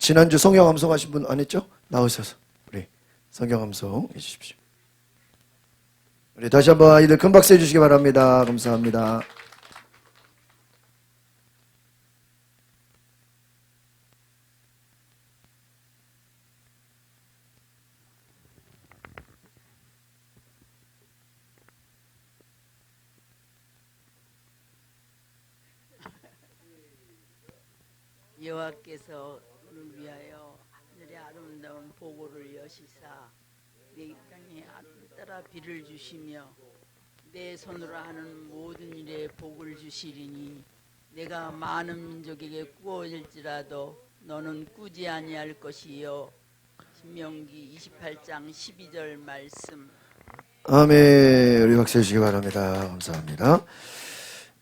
지난주 성경 암송하신 분 안 했죠? 나오셔서 우리 성경 암송 해주십시오. 우리 다시 한번 아이들 큰 박수 해주시기 바랍니다. 감사합니다. 여호와께서 우리를 위하여 하늘의 아름다운 보고를 여시사 내 땅에 따라 비를 주시며 내 손으로 하는 모든 일에 복을 주시리니 내가 많은 민족에게 꾸어질지라도 너는 꾸지 아니할 것이요. 신명기 28장 12절 말씀. 아멘. 우리 박수 해주시기 바랍니다. 감사합니다.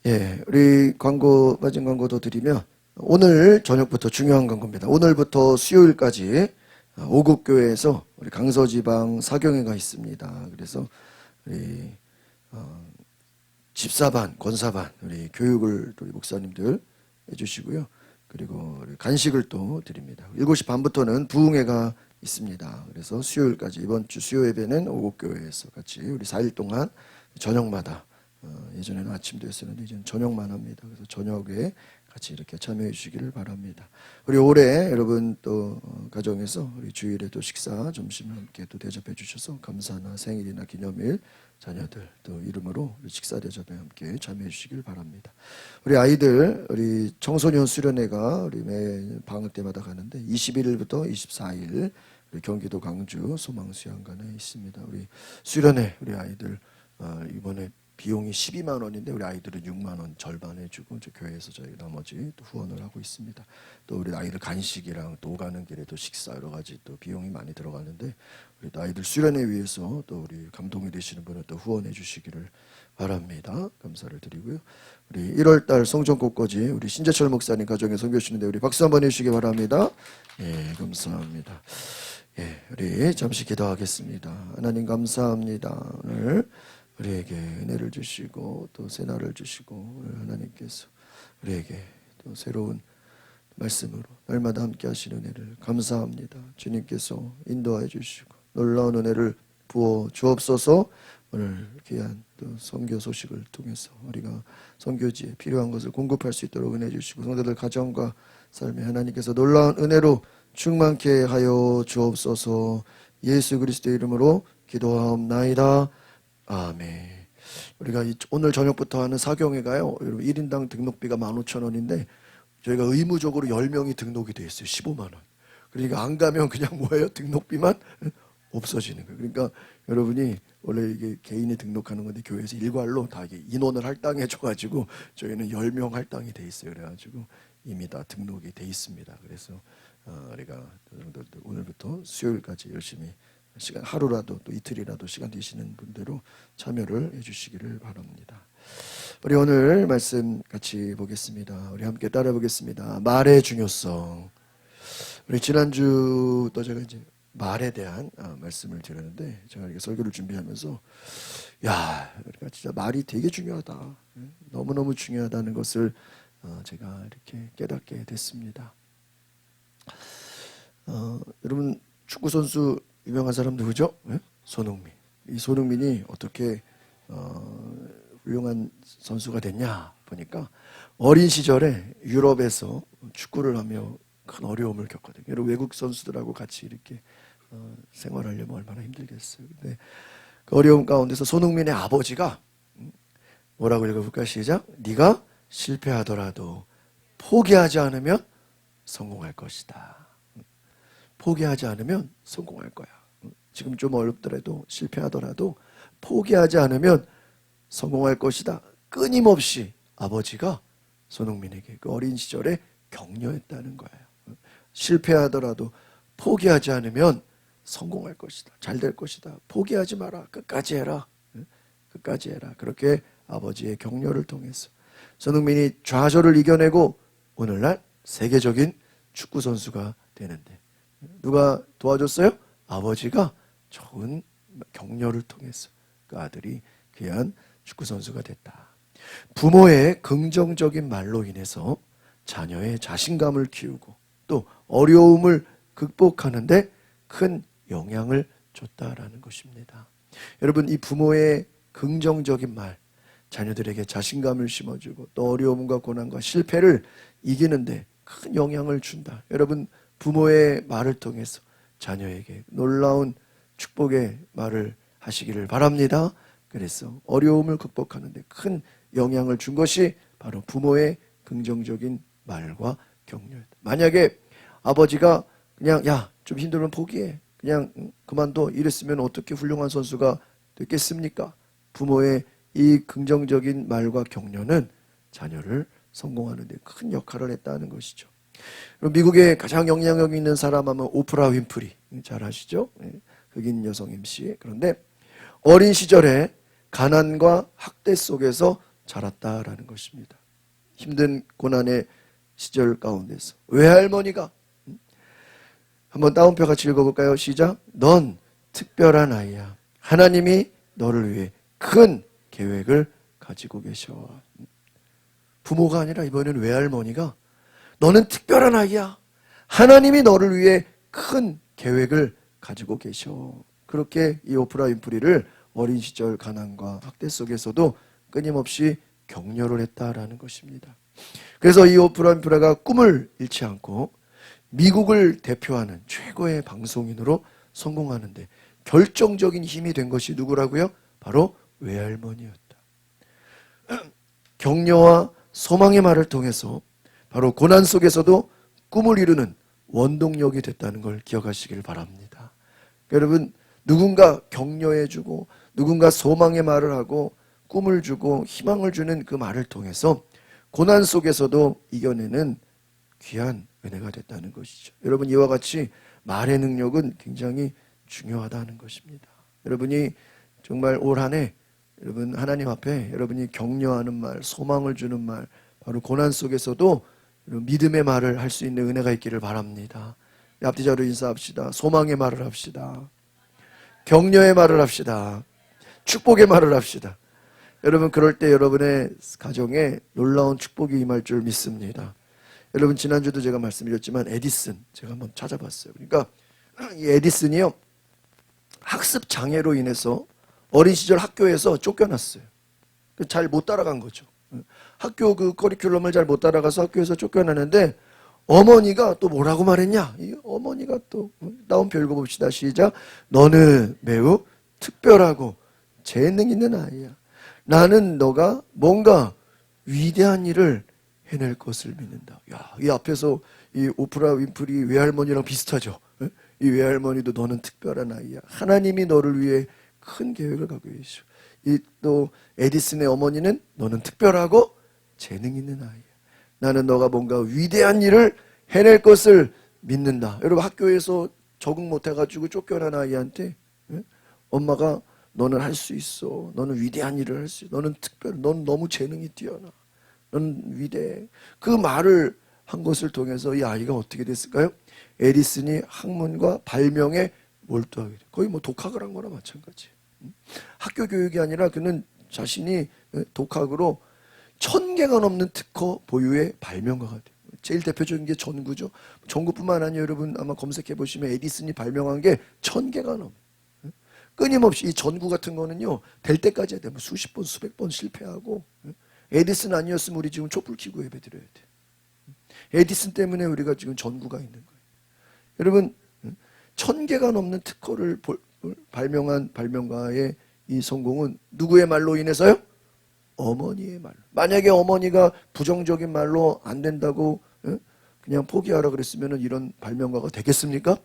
예, 우리 광고 빠진 광고도 드리면 오늘 저녁부터 중요한 광고입니다. 오늘부터 수요일까지 오국교회에서 우리 강서지방 사경회가 있습니다. 그래서 우리 집사반, 권사반 우리 교육을 우리 목사님들 해주시고요. 그리고 우리 간식을 또 드립니다. 7시 반부터는 부흥회가 있습니다. 그래서 수요일까지 이번 주 수요 예배는 오국교회에서 같이 우리 4일 동안 저녁마다 예전에는 아침도 했었는데 이제는 저녁만 합니다. 그래서 저녁에 같이 이렇게 참여해 주시기를 바랍니다. 우리 올해 여러분 또 가정에서 우리 주일에 또 식사 점심 함께 또 대접해 주셔서 감사나 생일이나 기념일 자녀들 또 이름으로 우리 식사 대접에 함께 참여해 주시길 바랍니다. 우리 아이들 우리 청소년 수련회가 우리 매 방학 때마다 가는데 21일부터 24일 우리 경기도 광주 소망수양관에 있습니다. 우리 수련회 우리 아이들 이번에 비용이 12만 원인데 우리 아이들은 6만 원 절반 해주고 교회에서 저희가 나머지 또 후원을 하고 있습니다. 또 우리 아이들 간식이랑 또 오가는 길에 또 식사 여러 가지 또 비용이 많이 들어가는데 우리 또 아이들 수련회 위해서 또 우리 감동이 되시는 분은 또 후원해 주시기를 바랍니다. 감사를 드리고요. 우리 1월달 성전 꽃꽂이 우리 신재철 목사님 가정에 섬겨주시는데 우리 박수 한번 해주시기 바랍니다. 예, 감사합니다. 예, 우리 잠시 기도하겠습니다. 하나님 감사합니다. 오늘 우리에게 은혜를 주시고 또 새날을 주시고 오늘 하나님께서 우리에게 또 새로운 말씀으로 날마다 함께 하시는 은혜를 감사합니다. 주님께서 인도하여 주시고 놀라운 은혜를 부어 주옵소서. 오늘 귀한 또 선교 소식을 통해서 우리가 선교지에 필요한 것을 공급할 수 있도록 은혜 주시고 성도들 가정과 삶에 하나님께서 놀라운 은혜로 충만케 하여 주옵소서. 예수 그리스도의 이름으로 기도하옵나이다. 아멘. 우리가 오늘 저녁부터 하는 사경회가요 1인당 등록비가 15,000원인데 저희가 의무적으로 10명이 등록이 돼 있어요. 15만 원. 그러니까 안 가면 그냥 뭐예요? 등록비만 없어지는 거예요. 그러니까 여러분이 원래 이게 개인이 등록하는 건데 교회에서 일괄로 다 이게 인원을 할당해 줘가지고 저희는 10명 할당이 돼 있어요. 그래가지고 이미 다 등록이 돼 있습니다. 그래서 우리가 오늘부터 수요일까지 열심히 시간 하루라도 또 이틀이라도 시간 되시는 분대로 참여를 해주시기를 바랍니다. 우리 오늘 말씀 같이 보겠습니다. 우리 함께 따라 보겠습니다. 말의 중요성. 우리 지난주 또 제가 이제 말에 대한 말씀을 드렸는데 제가 이렇게 설교를 준비하면서 야, 우리가 진짜 말이 되게 중요하다. 너무너무 중요하다는 것을 제가 이렇게 깨닫게 됐습니다. 여러분 축구 선수 유명한 사람 누구죠? 네? 손흥민. 이 손흥민이 어떻게 훌륭한 선수가 됐냐 보니까 어린 시절에 유럽에서 축구를 하며 큰 어려움을 겪거든요. 여러분 외국 선수들하고 같이 이렇게 생활하려면 얼마나 힘들겠어요. 근데 그 어려움 가운데서 손흥민의 아버지가 뭐라고 읽어볼까? 시작. 네가 실패하더라도 포기하지 않으면 성공할 것이다. 포기하지 않으면 성공할 거야. 지금 좀 어렵더라도 실패하더라도 포기하지 않으면 성공할 것이다. 끊임없이 아버지가 손흥민에게 그 어린 시절에 격려했다는 거예요. 실패하더라도 포기하지 않으면 성공할 것이다. 잘 될 것이다. 포기하지 마라. 끝까지 해라. 끝까지 해라. 그렇게 아버지의 격려를 통해서 손흥민이 좌절을 이겨내고 오늘날 세계적인 축구 선수가 되는데 누가 도와줬어요? 아버지가 좋은 격려를 통해서 그 아들이 귀한 축구 선수가 됐다. 부모의 긍정적인 말로 인해서 자녀의 자신감을 키우고 또 어려움을 극복하는데 큰 영향을 줬다라는 것입니다. 여러분, 이 부모의 긍정적인 말, 자녀들에게 자신감을 심어주고 또 어려움과 고난과 실패를 이기는데 큰 영향을 준다. 여러분, 부모의 말을 통해서 자녀에게 놀라운 축복의 말을 하시기를 바랍니다. 그래서 어려움을 극복하는데 큰 영향을 준 것이 바로 부모의 긍정적인 말과 격려였다. 만약에 아버지가 그냥 야, 좀 힘들면 포기해, 그냥 그만둬, 이랬으면 어떻게 훌륭한 선수가 됐겠습니까? 부모의 이 긍정적인 말과 격려는 자녀를 성공하는 데 큰 역할을 했다는 것이죠. 미국의 가장 영향력 있는 사람 하면 오프라 윈프리, 잘 아시죠? 흑인 여성 MC. 그런데 어린 시절에 가난과 학대 속에서 자랐다라는 것입니다. 힘든 고난의 시절 가운데서 외할머니가, 한번 따옴표 같이 읽어볼까요? 시작. 넌 특별한 아이야. 하나님이 너를 위해 큰 계획을 가지고 계셔. 부모가 아니라 이번에는 외할머니가 너는 특별한 아이야. 하나님이 너를 위해 큰 계획을 가지고 계셔. 그렇게 이 오프라 윈프리를 어린 시절 가난과 학대 속에서도 끊임없이 격려를 했다라는 것입니다. 그래서 이 오프라 윈프리가 꿈을 잃지 않고 미국을 대표하는 최고의 방송인으로 성공하는데 결정적인 힘이 된 것이 누구라고요? 바로 외할머니였다. 격려와 소망의 말을 통해서 바로 고난 속에서도 꿈을 이루는 원동력이 됐다는 걸 기억하시길 바랍니다. 여러분, 누군가 격려해주고 누군가 소망의 말을 하고 꿈을 주고 희망을 주는 그 말을 통해서 고난 속에서도 이겨내는 귀한 은혜가 됐다는 것이죠. 여러분, 이와 같이 말의 능력은 굉장히 중요하다는 것입니다. 여러분이 정말 올 한 해 여러분 하나님 앞에 여러분이 격려하는 말, 소망을 주는 말, 바로 고난 속에서도 믿음의 말을 할 수 있는 은혜가 있기를 바랍니다. 앞뒤자로 인사합시다. 소망의 말을 합시다. 격려의 말을 합시다. 축복의 말을 합시다. 여러분, 그럴 때 여러분의 가정에 놀라운 축복이 임할 줄 믿습니다. 여러분, 지난주도 제가 말씀드렸지만 에디슨, 제가 한번 찾아봤어요. 그러니까 이 에디슨이요, 학습 장애로 인해서 어린 시절 학교에서 쫓겨났어요. 잘 못 따라간 거죠. 학교 그 커리큘럼을 잘 못 따라가서 학교에서 쫓겨나는데 어머니가 또 뭐라고 말했냐? 이 어머니가 또 따옴표 읽어봅시다. 시작. 너는 매우 특별하고 재능 있는 아이야. 나는 너가 뭔가 위대한 일을 해낼 것을 믿는다. 야, 이 앞에서 이 오프라 윈프리 외할머니랑 비슷하죠. 이 외할머니도 너는 특별한 아이야. 하나님이 너를 위해 큰 계획을 갖고 계셔. 이 또 에디슨의 어머니는 너는 특별하고 재능 있는 아이야. 나는 너가 뭔가 위대한 일을 해낼 것을 믿는다. 여러분, 학교에서 적응 못해가지고 쫓겨난 아이한테 엄마가 너는 할 수 있어. 너는 위대한 일을 할 수 있어. 너는 특별해. 넌 너무 재능이 뛰어나. 넌 위대해. 그 말을 한 것을 통해서 이 아이가 어떻게 됐을까요? 에디슨이 학문과 발명에 몰두하게 돼. 거의 뭐 독학을 한 거나 마찬가지. 학교 교육이 아니라 그는 자신이 독학으로 1000개가 넘는 특허 보유의 발명가가 돼요. 제일 대표적인 게 전구죠. 전구뿐만 아니라 여러분 아마 검색해 보시면 에디슨이 발명한 게 1000개가 넘어요. 끊임없이 이 전구 같은 거는요, 될 때까지 해야 돼요. 수십 번, 수백 번 실패하고. 에디슨 아니었으면 우리 지금 촛불 켜고 예배 드려야 돼요. 에디슨 때문에 우리가 지금 전구가 있는 거예요. 여러분, 1000개가 넘는 특허를 발명한 발명가의 이 성공은 누구의 말로 인해서요? 어머니의 말로. 만약에 어머니가 부정적인 말로 안 된다고 그냥 포기하라 그랬으면 이런 발명가가 되겠습니까?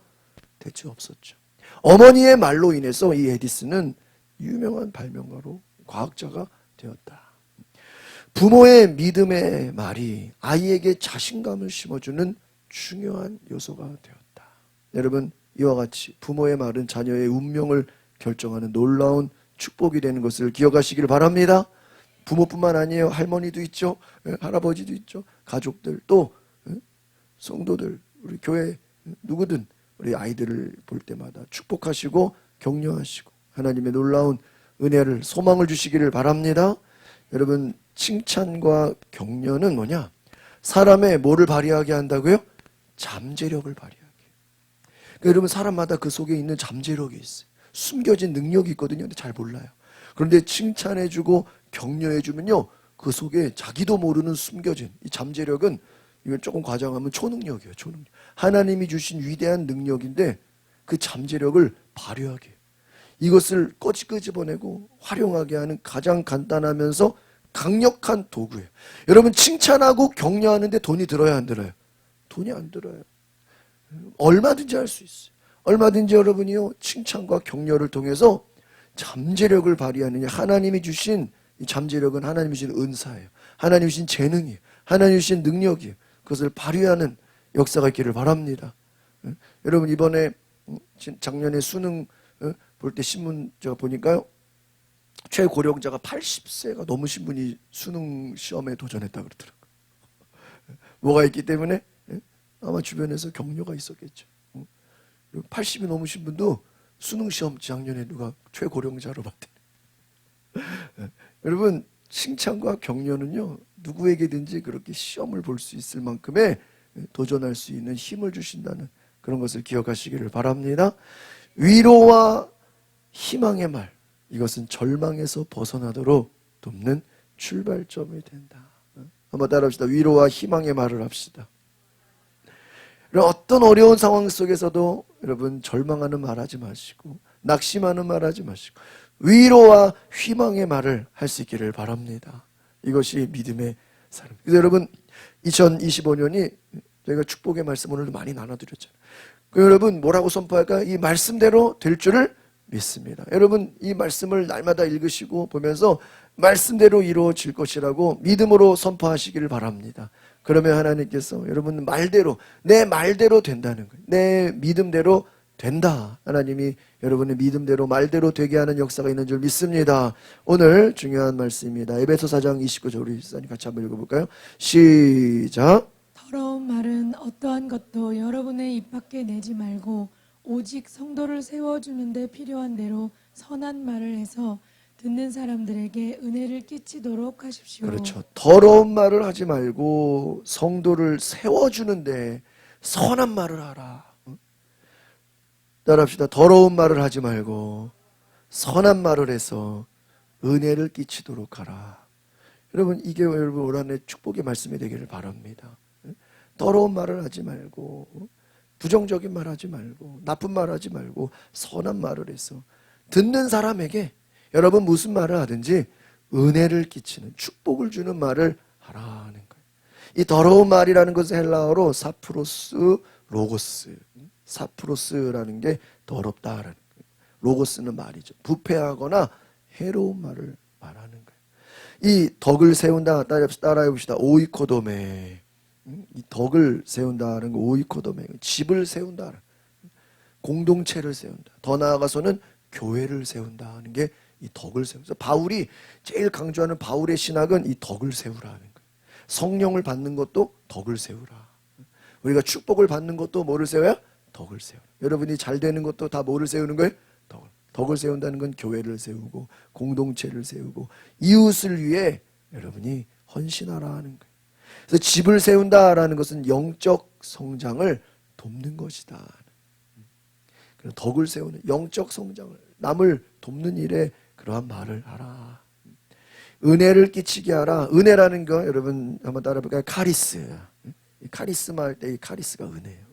될 수 없었죠. 어머니의 말로 인해서 이 에디슨은 유명한 발명가로, 과학자가 되었다. 부모의 믿음의 말이 아이에게 자신감을 심어주는 중요한 요소가 되었다. 여러분, 이와 같이 부모의 말은 자녀의 운명을 결정하는 놀라운 축복이 되는 것을 기억하시길 바랍니다. 부모뿐만 아니에요. 할머니도 있죠. 할아버지도 있죠. 가족들, 또 성도들, 우리 교회 누구든 우리 아이들을 볼 때마다 축복하시고 격려하시고 하나님의 놀라운 은혜를, 소망을 주시기를 바랍니다. 여러분, 칭찬과 격려는 뭐냐? 사람의 뭐를 발휘하게 한다고요? 잠재력을 발휘하게. 그러니까 여러분 사람마다 그 속에 있는 잠재력이 있어요. 숨겨진 능력이 있거든요. 근데 잘 몰라요. 그런데 칭찬해주고 격려해주면요, 그 속에 자기도 모르는 숨겨진 이 잠재력은, 이걸 조금 과장하면 초능력이에요. 초능력. 하나님이 주신 위대한 능력인데 그 잠재력을 발휘하게 해요. 이것을 끄집어내고 활용하게 하는 가장 간단하면서 강력한 도구예요. 여러분 칭찬하고 격려하는데 돈이 들어야 안 들어요? 돈이 안 들어요. 얼마든지 할 수 있어요. 얼마든지 여러분이요, 칭찬과 격려를 통해서 잠재력을 발휘하느냐. 하나님이 주신 이 잠재력은 하나님이 주신 은사예요. 하나님이 주신 재능이에요. 하나님이 주신 능력이에요. 그것을 발휘하는 역사가 있기를 바랍니다. 여러분 이번에 작년에 수능 볼 때 신문 제가 보니까요, 최고령자가 80세가 넘으신 분이 수능 시험에 도전했다 그러더라고요. 뭐가 있기 때문에? 아마 주변에서 격려가 있었겠죠. 80이 넘으신 분도 수능 시험 작년에 누가 최고령자로 봤대요. 여러분 칭찬과 격려는요, 누구에게든지 그렇게 시험을 볼 수 있을 만큼의 도전할 수 있는 힘을 주신다는 그런 것을 기억하시기를 바랍니다. 위로와 희망의 말, 이것은 절망에서 벗어나도록 돕는 출발점이 된다. 한번 따라합시다. 위로와 희망의 말을 합시다. 어떤 어려운 상황 속에서도 여러분 절망하는 말 하지 마시고 낙심하는 말 하지 마시고 위로와 희망의 말을 할 수 있기를 바랍니다. 이것이 믿음의 삶. 그래서 여러분 2025년이 저희가 축복의 말씀 오늘도 많이 나눠드렸잖아요. 여러분 뭐라고 선포할까요? 이 말씀대로 될 줄을 믿습니다. 여러분 이 말씀을 날마다 읽으시고 보면서 말씀대로 이루어질 것이라고 믿음으로 선포하시기를 바랍니다. 그러면 하나님께서 여러분 말대로, 내 말대로 된다는 거예요. 내 믿음대로 된다. 하나님이 여러분의 믿음대로 말대로 되게 하는 역사가 있는 줄 믿습니다. 오늘 중요한 말씀입니다. 에베소 4장 29절 우리 시사님 같이 한번 읽어볼까요? 시작. 더러운 말은 어떠한 것도 여러분의 입 밖에 내지 말고 오직 성도를 세워주는 데 필요한 대로 선한 말을 해서 듣는 사람들에게 은혜를 끼치도록 하십시오. 그렇죠. 더러운 말을 하지 말고 성도를 세워주는데 선한 말을 하라. 따라합시다. 더러운 말을 하지 말고 선한 말을 해서 은혜를 끼치도록 하라. 여러분 이게 여러분 올 한해 축복의 말씀이 되기를 바랍니다. 더러운 말을 하지 말고 부정적인 말 하지 말고 나쁜 말 하지 말고 선한 말을 해서 듣는 사람에게 여러분 무슨 말을 하든지 은혜를 끼치는 축복을 주는 말을 하라는 거예요. 이 더러운 말이라는 것은 헬라어로 사프로스 로고스, 사프로스라는 게 더럽다라는 거예요. 로고스는 말이죠. 부패하거나 해로운 말을 말하는 거예요. 이 덕을 세운다, 따라해 봅시다. 오이코도메. 이 덕을 세운다는 거, 오이코도메. 집을 세운다, 공동체를 세운다. 더 나아가서는 교회를 세운다는 게 이 덕을 세운다. 바울이 제일 강조하는 바울의 신학은 이 덕을 세우라는 거예요. 성령을 받는 것도 덕을 세우라. 우리가 축복을 받는 것도 뭐를 세워야? 덕을 세우라. 여러분이 잘 되는 것도 다 뭐를 세우는 거예요? 덕을 세운다는 건 교회를 세우고 공동체를 세우고 이웃을 위해 여러분이 헌신하라 하는 거예요. 그래서 집을 세운다라는 것은 영적 성장을 돕는 것이다. 그런 덕을 세우는 영적 성장을, 남을 돕는 일에 그러한 말을 하라. 은혜를 끼치게 하라. 은혜라는 거 여러분 한번 따라해볼까요? 카리스. 카리스마 할 때 이 카리스가 은혜예요.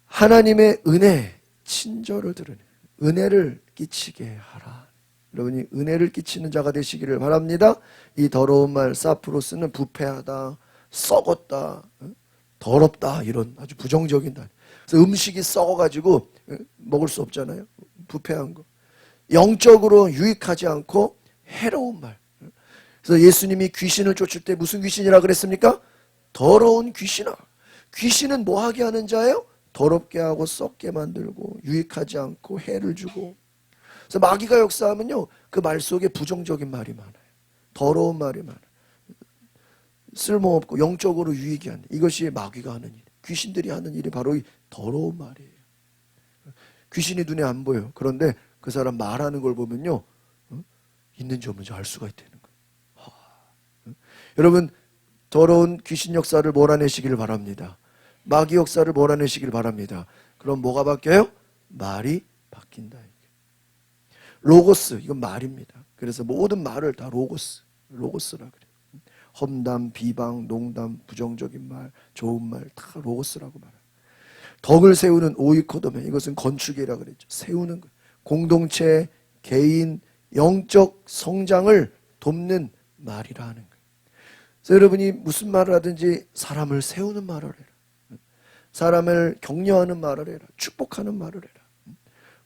하나님의 은혜, 친절을 드러내 은혜를 끼치게 하라. 여러분이 은혜를 끼치는 자가 되시기를 바랍니다. 이 더러운 말 사프로스는 부패하다, 썩었다, 더럽다 이런 아주 부정적인 말. 그래서 음식이 썩어가지고 먹을 수 없잖아요. 부패한 거. 영적으로 유익하지 않고 해로운 말. 그래서 예수님이 귀신을 쫓을 때 무슨 귀신이라 그랬습니까? 더러운 귀신아. 귀신은 뭐 하게 하는 자예요? 더럽게 하고 썩게 만들고 유익하지 않고 해를 주고. 그래서 마귀가 역사하면요, 그 말 속에 부정적인 말이 많아요. 더러운 말이 많아요. 쓸모없고 영적으로 유익이 안 돼. 이것이 마귀가 하는 일. 귀신들이 하는 일이 바로 이 더러운 말이에요. 귀신이 눈에 안 보여요. 그런데 그 사람 말하는 걸 보면요, 있는지 없는지 알 수가 있다는 거예요. 여러분 더러운 귀신 역사를 몰아내시기를 바랍니다. 마귀 역사를 몰아내시길 바랍니다. 그럼 뭐가 바뀌어요? 말이 바뀐다. 로고스, 이건 말입니다. 그래서 모든 말을 다 로고스라 그래요. 험담, 비방, 농담, 부정적인 말, 좋은 말 다 로고스라고 말해요. 덕을 세우는 오이코도메, 이것은 건축이라 그랬죠. 세우는 것. 공동체, 개인, 영적 성장을 돕는 말이라 하는 거예요. 그래서 여러분이 무슨 말을 하든지 사람을 세우는 말을 해라. 사람을 격려하는 말을 해라. 축복하는 말을 해라.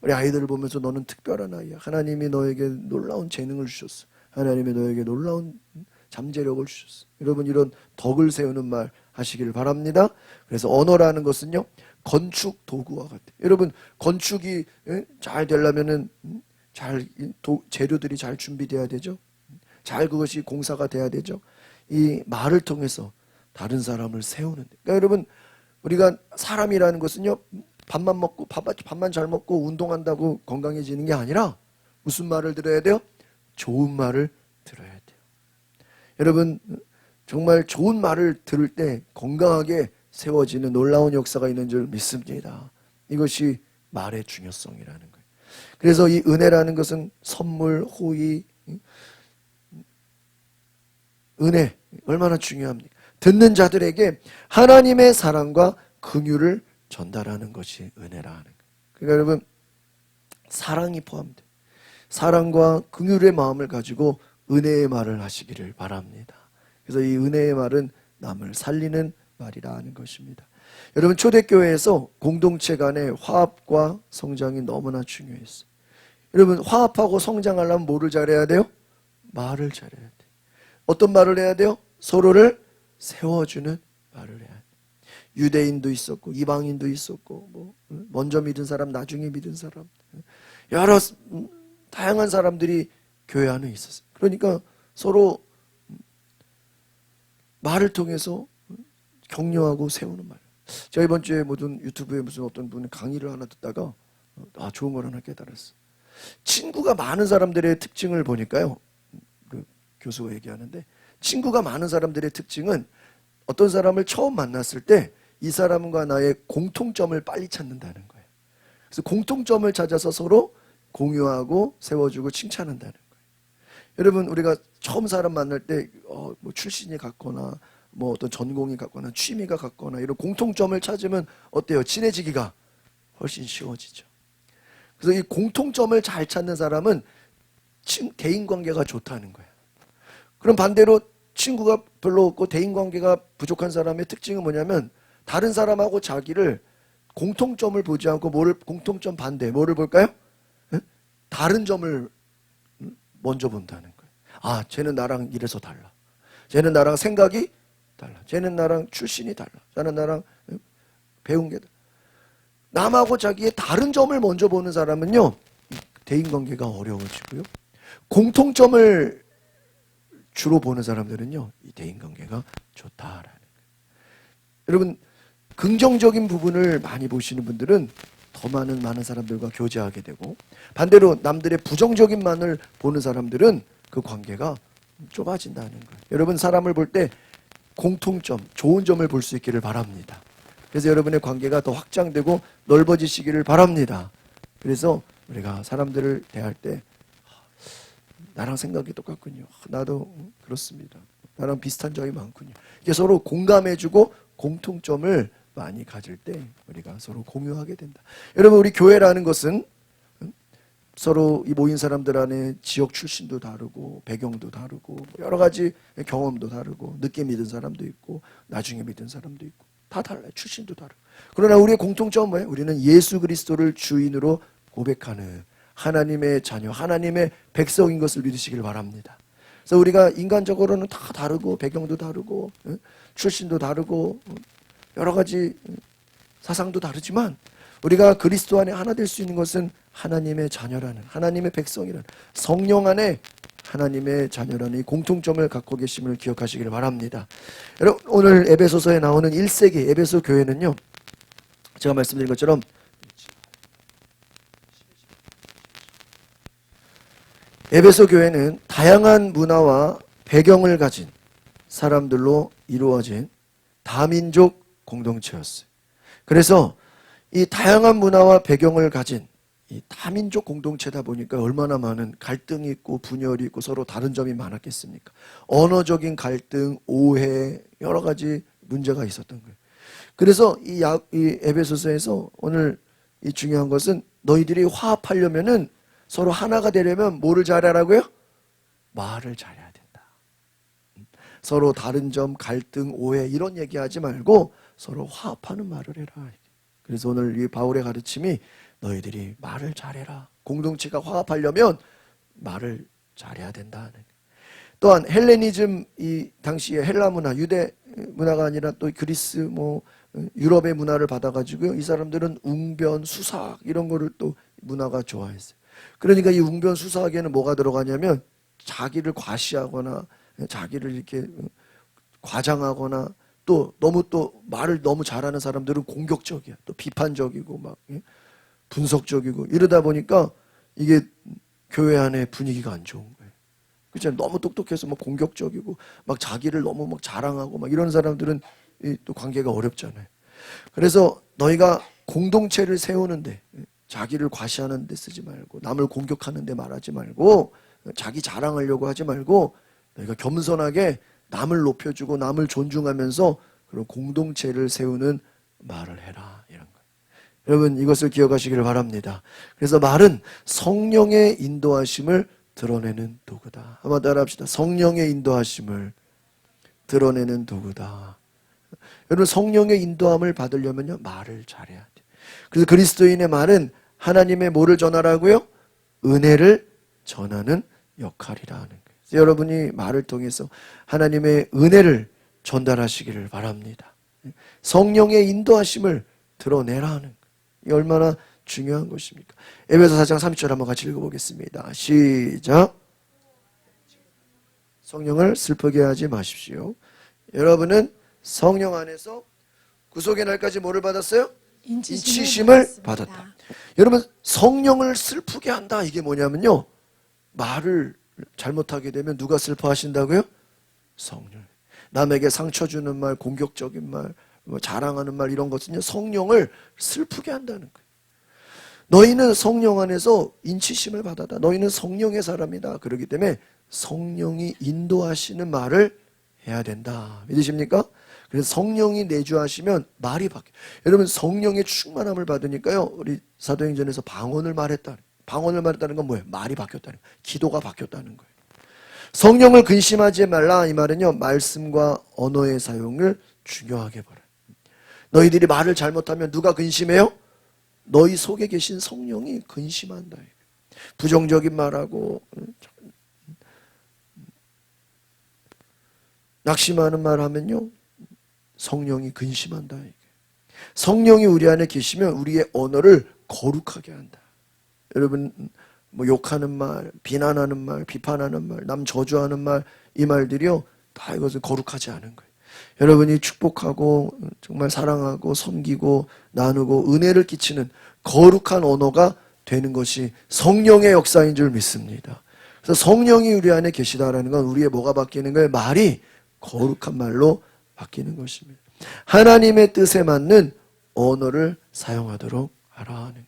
우리 아이들을 보면서 너는 특별한 아이야. 하나님이 너에게 놀라운 재능을 주셨어. 하나님이 너에게 놀라운 잠재력을 주셨어. 여러분 이런 덕을 세우는 말 하시기를 바랍니다. 그래서 언어라는 것은요, 건축 도구와 같아요. 여러분 건축이 잘 되려면은 재료들이 잘 준비돼야 되죠. 잘 그것이 공사가 돼야 되죠. 이 말을 통해서 다른 사람을 세우는데. 그러니까 여러분 우리가 사람이라는 것은요, 밥만 잘 먹고 운동한다고 건강해지는 게 아니라 무슨 말을 들어야 돼요? 좋은 말을 들어야 돼요. 여러분 정말 좋은 말을 들을 때 건강하게 세워지는 놀라운 역사가 있는 줄 믿습니다. 이것이 말의 중요성이라는 거예요. 그래서 이 은혜라는 것은 선물, 호의, 은혜 얼마나 중요합니까? 듣는 자들에게 하나님의 사랑과 긍휼을 전달하는 것이 은혜라 하는 거예요. 그러니까 여러분 사랑이 포함돼요. 사랑과 긍휼의 마음을 가지고 은혜의 말을 하시기를 바랍니다. 그래서 이 은혜의 말은 남을 살리는 말이라 하는 것입니다. 여러분 초대교회에서 공동체 간의 화합과 성장이 너무나 중요했어요. 여러분 화합하고 성장하려면 뭐를 잘해야 돼요? 말을 잘해야 돼요. 어떤 말을 해야 돼요? 서로를 세워주는 말을 해야 돼요. 유대인도 있었고 이방인도 있었고 먼저 믿은 사람 나중에 믿은 사람 여러 다양한 사람들이 교회 안에 있었어요. 그러니까 서로 말을 통해서 격려하고 세우는 말. 제가 이번 주에 무슨 유튜브에 무슨 어떤 분이 강의를 하나 듣다가 좋은 걸 하나 깨달았어. 친구가 많은 사람들의 특징을 보니까요. 그 교수가 얘기하는데 친구가 많은 사람들의 특징은 어떤 사람을 처음 만났을 때 이 사람과 나의 공통점을 빨리 찾는다는 거예요. 그래서 공통점을 찾아서 서로 공유하고 세워주고 칭찬한다는 거예요. 여러분 우리가 처음 사람 만날 때 뭐 출신이 같거나 뭐 어떤 전공이 같거나 취미가 같거나 이런 공통점을 찾으면 어때요? 친해지기가 훨씬 쉬워지죠. 그래서 이 공통점을 잘 찾는 사람은 대인관계가 좋다는 거예요. 그럼 반대로 친구가 별로 없고 대인관계가 부족한 사람의 특징은 뭐냐면 다른 사람하고 자기를 공통점을 보지 않고 공통점 반대 뭐를 볼까요? 다른 점을 먼저 본다는 거예요. 쟤는 나랑 이래서 달라. 쟤는 나랑 생각이 달라. 쟤는 나랑 출신이 달라. 쟤는 나랑 배운 게 달라. 남하고 자기의 다른 점을 먼저 보는 사람은요, 대인관계가 어려워지고요. 공통점을 주로 보는 사람들은요, 이 대인관계가 좋다라는 거예요. 여러분, 긍정적인 부분을 많이 보시는 분들은 더 많은 사람들과 교제하게 되고, 반대로 남들의 부정적인 면을 보는 사람들은 그 관계가 좁아진다는 거예요. 여러분 사람을 볼 때 공통점, 좋은 점을 볼 수 있기를 바랍니다. 그래서 여러분의 관계가 더 확장되고 넓어지시기를 바랍니다. 그래서 우리가 사람들을 대할 때 나랑 생각이 똑같군요. 나도 그렇습니다. 나랑 비슷한 점이 많군요. 이게 서로 공감해주고 공통점을 많이 가질 때 우리가 서로 공유하게 된다. 여러분 우리 교회라는 것은 서로 이 모인 사람들 안에 지역 출신도 다르고 배경도 다르고 여러 가지 경험도 다르고 늦게 믿은 사람도 있고 나중에 믿은 사람도 있고 다 달라요. 출신도 다르고. 그러나 우리의 공통점은 뭐예요? 우리는 예수 그리스도를 주인으로 고백하는 하나님의 자녀, 하나님의 백성인 것을 믿으시길 바랍니다. 그래서 우리가 인간적으로는 다 다르고 배경도 다르고 출신도 다르고 여러 가지 사상도 다르지만 우리가 그리스도 안에 하나 될 수 있는 것은 하나님의 자녀라는, 하나님의 백성이라는, 성령 안에 하나님의 자녀라는 이 공통점을 갖고 계심을 기억하시길 바랍니다. 여러분 오늘 에베소서에 나오는 1세기 에베소 교회는요, 제가 말씀드린 것처럼 에베소 교회는 다양한 문화와 배경을 가진 사람들로 이루어진 다민족 공동체였어요. 그래서 이 다양한 문화와 배경을 가진 이 다민족 공동체다 보니까 얼마나 많은 갈등이 있고 분열이 있고 서로 다른 점이 많았겠습니까? 언어적인 갈등, 오해, 여러 가지 문제가 있었던 거예요. 그래서 이 에베소서에서 오늘 이 중요한 것은 너희들이 화합하려면은 서로 하나가 되려면 뭐를 잘하라고요? 말을 잘해야 된다. 서로 다른 점, 갈등, 오해 이런 얘기하지 말고 서로 화합하는 말을 해라. 그래서 오늘 이 바울의 가르침이 너희들이 말을 잘해라. 공동체가 화합하려면 말을 잘해야 된다. 또한 헬레니즘, 이 당시의 헬라 문화, 유대 문화가 아니라 또 그리스, 뭐 유럽의 문화를 받아가지고요. 이 사람들은 웅변, 수사학 이런 거를 또 문화가 좋아했어요. 그러니까 이 웅변, 수사학에는 뭐가 들어가냐면 자기를 과시하거나 자기를 이렇게 과장하거나 또 너무 또 말을 너무 잘하는 사람들은 공격적이야. 또 비판적이고 막 분석적이고 이러다 보니까 이게 교회 안에 분위기가 안 좋은 거예요. 그렇죠? 너무 똑똑해서 막 공격적이고 막 자기를 너무 막 자랑하고 막 이런 사람들은 또 관계가 어렵잖아요. 그래서 너희가 공동체를 세우는데 자기를 과시하는 데 쓰지 말고 남을 공격하는 데 말하지 말고 자기 자랑하려고 하지 말고 너희가 겸손하게 남을 높여주고 남을 존중하면서 그런 공동체를 세우는 말을 해라. 이런 거. 여러분 이것을 기억하시기를 바랍니다. 그래서 말은 성령의 인도하심을 드러내는 도구다. 한번 따라합시다. 성령의 인도하심을 드러내는 도구다. 여러분 성령의 인도함을 받으려면요 말을 잘해야 돼요. 그래서 그리스도인의 말은 하나님의 뭐를 전하라고요? 은혜를 전하는 역할이라는 거예요. 그래서 여러분이 말을 통해서 하나님의 은혜를 전달하시기를 바랍니다. 성령의 인도하심을 드러내라는 거예요. 이게 얼마나 중요한 것입니까? 에베소 4장 30절 한번 같이 읽어보겠습니다. 시작. 성령을 슬프게 하지 마십시오. 여러분은 성령 안에서 구속의 날까지 뭐를 받았어요? 인치심을 받았다. 여러분 성령을 슬프게 한다. 이게 뭐냐면요. 말을 잘못하게 되면 누가 슬퍼하신다고요? 성령. 남에게 상처 주는 말, 공격적인 말, 뭐 자랑하는 말 이런 것은요. 성령을 슬프게 한다는 거예요. 너희는 성령 안에서 인치심을 받았다. 너희는 성령의 사람이다. 그렇기 때문에 성령이 인도하시는 말을 해야 된다. 믿으십니까? 그래서 성령이 내주하시면 말이 바뀌어요. 여러분 성령의 충만함을 받으니까요. 우리 사도행전에서 방언을 말했다. 방언을 말했다는 건 뭐예요? 말이 바뀌었다는 거예요. 기도가 바뀌었다는 거예요. 성령을 근심하지 말라. 이 말은요. 말씀과 언어의 사용을 중요하게 보라. 너희들이 말을 잘못하면 누가 근심해요? 너희 속에 계신 성령이 근심한다. 부정적인 말하고 낙심하는 말 하면요. 성령이 근심한다. 성령이 우리 안에 계시면 우리의 언어를 거룩하게 한다. 여러분 뭐 욕하는 말, 비난하는 말, 비판하는 말, 남 저주하는 말 이 말들이요. 다 이것은 거룩하지 않은 거예요. 여러분이 축복하고 정말 사랑하고 섬기고 나누고 은혜를 끼치는 거룩한 언어가 되는 것이 성령의 역사인 줄 믿습니다. 그래서 성령이 우리 안에 계시다라는 건 우리의 뭐가 바뀌는 거예요? 말이 거룩한 말로 바뀌는 것입니다. 하나님의 뜻에 맞는 언어를 사용하도록 하라는 거예요.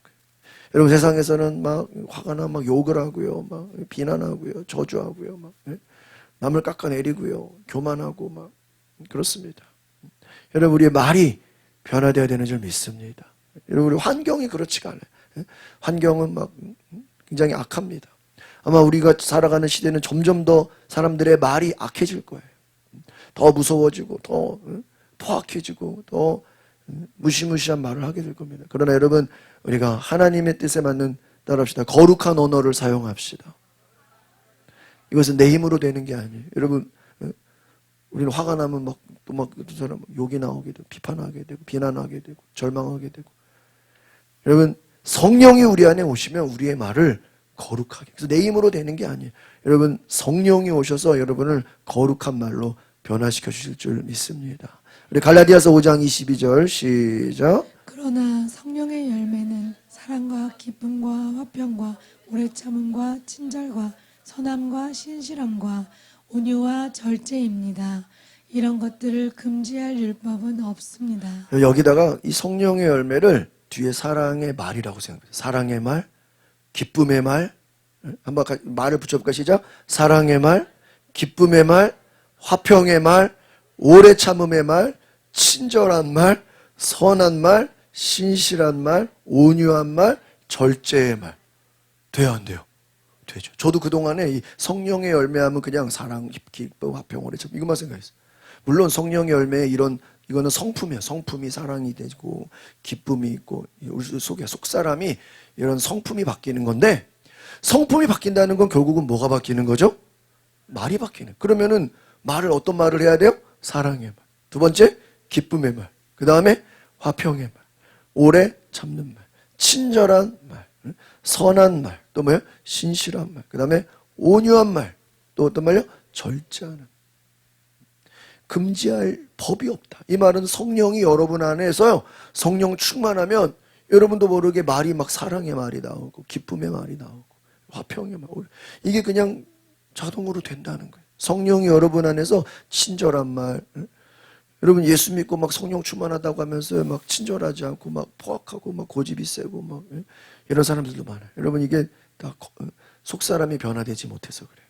여러분 세상에서는 막 화가 나 막 욕을 하고요, 막 비난하고요, 저주하고요, 막 남을 깎아내리고요, 교만하고 막 그렇습니다. 여러분 우리의 말이 변화되어야 되는 줄 믿습니다. 여러분 우리 환경이 그렇지가 않아요. 환경은 막 굉장히 악합니다. 아마 우리가 살아가는 시대는 점점 더 사람들의 말이 악해질 거예요. 더 무서워지고 더 포악해지고 더 무시무시한 말을 하게 될 겁니다. 그러나 여러분 우리가 하나님의 뜻에 맞는 따라합시다. 거룩한 언어를 사용합시다. 이것은 내 힘으로 되는 게 아니에요. 여러분 우리는 화가 나면 막 또 막 그 사람 욕이 나오게 되고 비판하게 되고 비난하게 되고 절망하게 되고. 여러분 성령이 우리 안에 오시면 우리의 말을 거룩하게. 그래서 내 힘으로 되는 게 아니에요. 여러분 성령이 오셔서 여러분을 거룩한 말로 변화시켜 주실 줄 믿습니다. 우리 갈라디아서 5장 22절 시작. 그러나 성령의 열매는 사랑과 기쁨과 화평과 오래 참음과 친절과 선함과 신실함과 온유와 절제입니다. 이런 것들을 금지할 율법은 없습니다. 여기다가 이 성령의 열매를 뒤에 사랑의 말이라고 생각해요. 사랑의 말, 기쁨의 말, 한번 말을 붙여볼까 시작. 사랑의 말, 기쁨의 말, 화평의 말, 오래 참음의 말, 친절한 말, 선한 말, 신실한 말, 온유한 말, 절제의 말. 돼요, 안 돼요? 되죠. 저도 그동안에 이 성령의 열매하면 그냥 사랑, 기쁨, 화평, 오래 참 이것만 생각했어요. 물론 성령의 열매에 이거는 성품이에요. 성품이 사랑이 되고 기쁨이 있고 우리 속에 속사람이 이런 성품이 바뀌는 건데, 성품이 바뀐다는 건 결국은 뭐가 바뀌는 거죠? 말이 바뀌는. 그러면은 말을 어떤 말을 해야 돼요? 사랑의 말. 두 번째 기쁨의 말. 그 다음에 화평의 말. 오래 참는 말. 친절한 말. 선한 말. 또 뭐예요? 신실한 말. 그 다음에 온유한 말. 또 어떤 말이요? 절제하는. 금지할 법이 없다. 이 말은 성령이 여러분 안에서요, 성령 충만하면 여러분도 모르게 말이 막 사랑의 말이 나오고 기쁨의 말이 나오고 화평의 말, 이게 그냥 자동으로 된다는 거예요. 성령이 여러분 안에서 친절한 말, 여러분 예수 믿고 막 성령 충만하다고 하면서 막 친절하지 않고 막 포악하고 막 고집이 세고 막 이런 사람들도 많아요. 여러분 이게 다 속사람이 변화되지 못해서 그래요.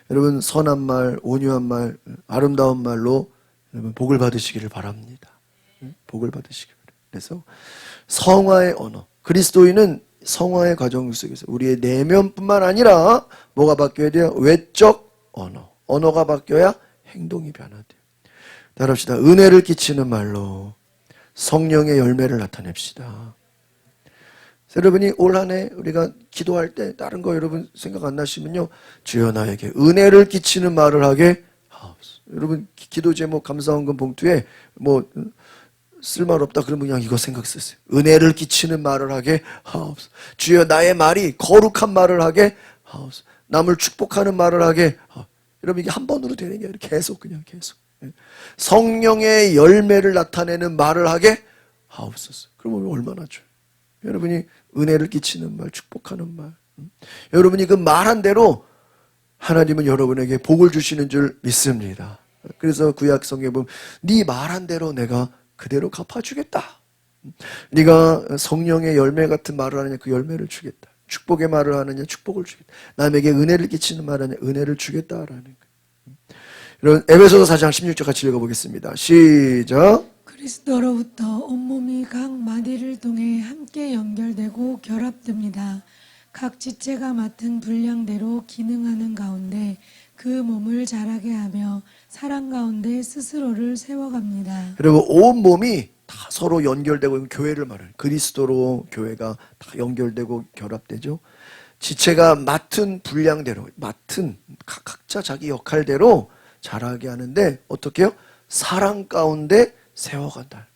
여러분 선한 말, 온유한 말, 아름다운 말로 여러분 복을 받으시기를 바랍니다. 복을 받으시기를. 그래서 성화의 언어. 그리스도인은 성화의 과정 속에서 우리의 내면뿐만 아니라 뭐가 바뀌어야 돼요? 외적 언어. 언어가 바뀌어야 행동이 변화돼요. 따라합시다. 은혜를 끼치는 말로 성령의 열매를 나타냅시다. 여러분이 올 한 해 우리가 기도할 때 다른 거 여러분 생각 안 나시면요, 주여 나에게 은혜를 끼치는 말을 하게 하옵소서. 여러분 기도 제목 감사원금 봉투에 뭐 쓸말 없다 그러면 그냥 이거 생각 쓰세요. 은혜를 끼치는 말을 하게 하옵소서. 주여 나의 말이 거룩한 말을 하게 하옵소서. 남을 축복하는 말을 하게 하옵소서. 여러분 이게 한 번으로 되는 게 아니라 계속 그냥 계속 성령의 열매를 나타내는 말을 하게 하옵소서. 그러면 얼마나 좋아요. 여러분이 은혜를 끼치는 말, 축복하는 말, 여러분이 그 말한 대로 하나님은 여러분에게 복을 주시는 줄 믿습니다. 그래서 구약 성경에 보면 네 말한 대로 내가 그대로 갚아주겠다. 네가 성령의 열매 같은 말을 하느냐 그 열매를 주겠다. 축복의 말을 하느냐 축복을 주겠다. 남에게 은혜를 끼치는 말을 하느냐 은혜를 주겠다라는 거예요. 여러분 에베소서 4장 16절 같이 읽어보겠습니다. 시작. 그리스도로부터 온몸이 각 마디를 통해 함께 연결되고 결합됩니다. 각 지체가 맡은 분량대로 기능하는 가운데 그 몸을 자라게 하며 사랑 가운데 스스로를 세워갑니다. 그리고 온 몸이 다 서로 연결되고 교회를 말해요. 그리스도로 교회가 다 연결되고 결합되죠. 지체가 맡은 분량대로 맡은 각자 자기 역할대로 자라게 하는데 어떻게 해요? 사랑 가운데 세워간다.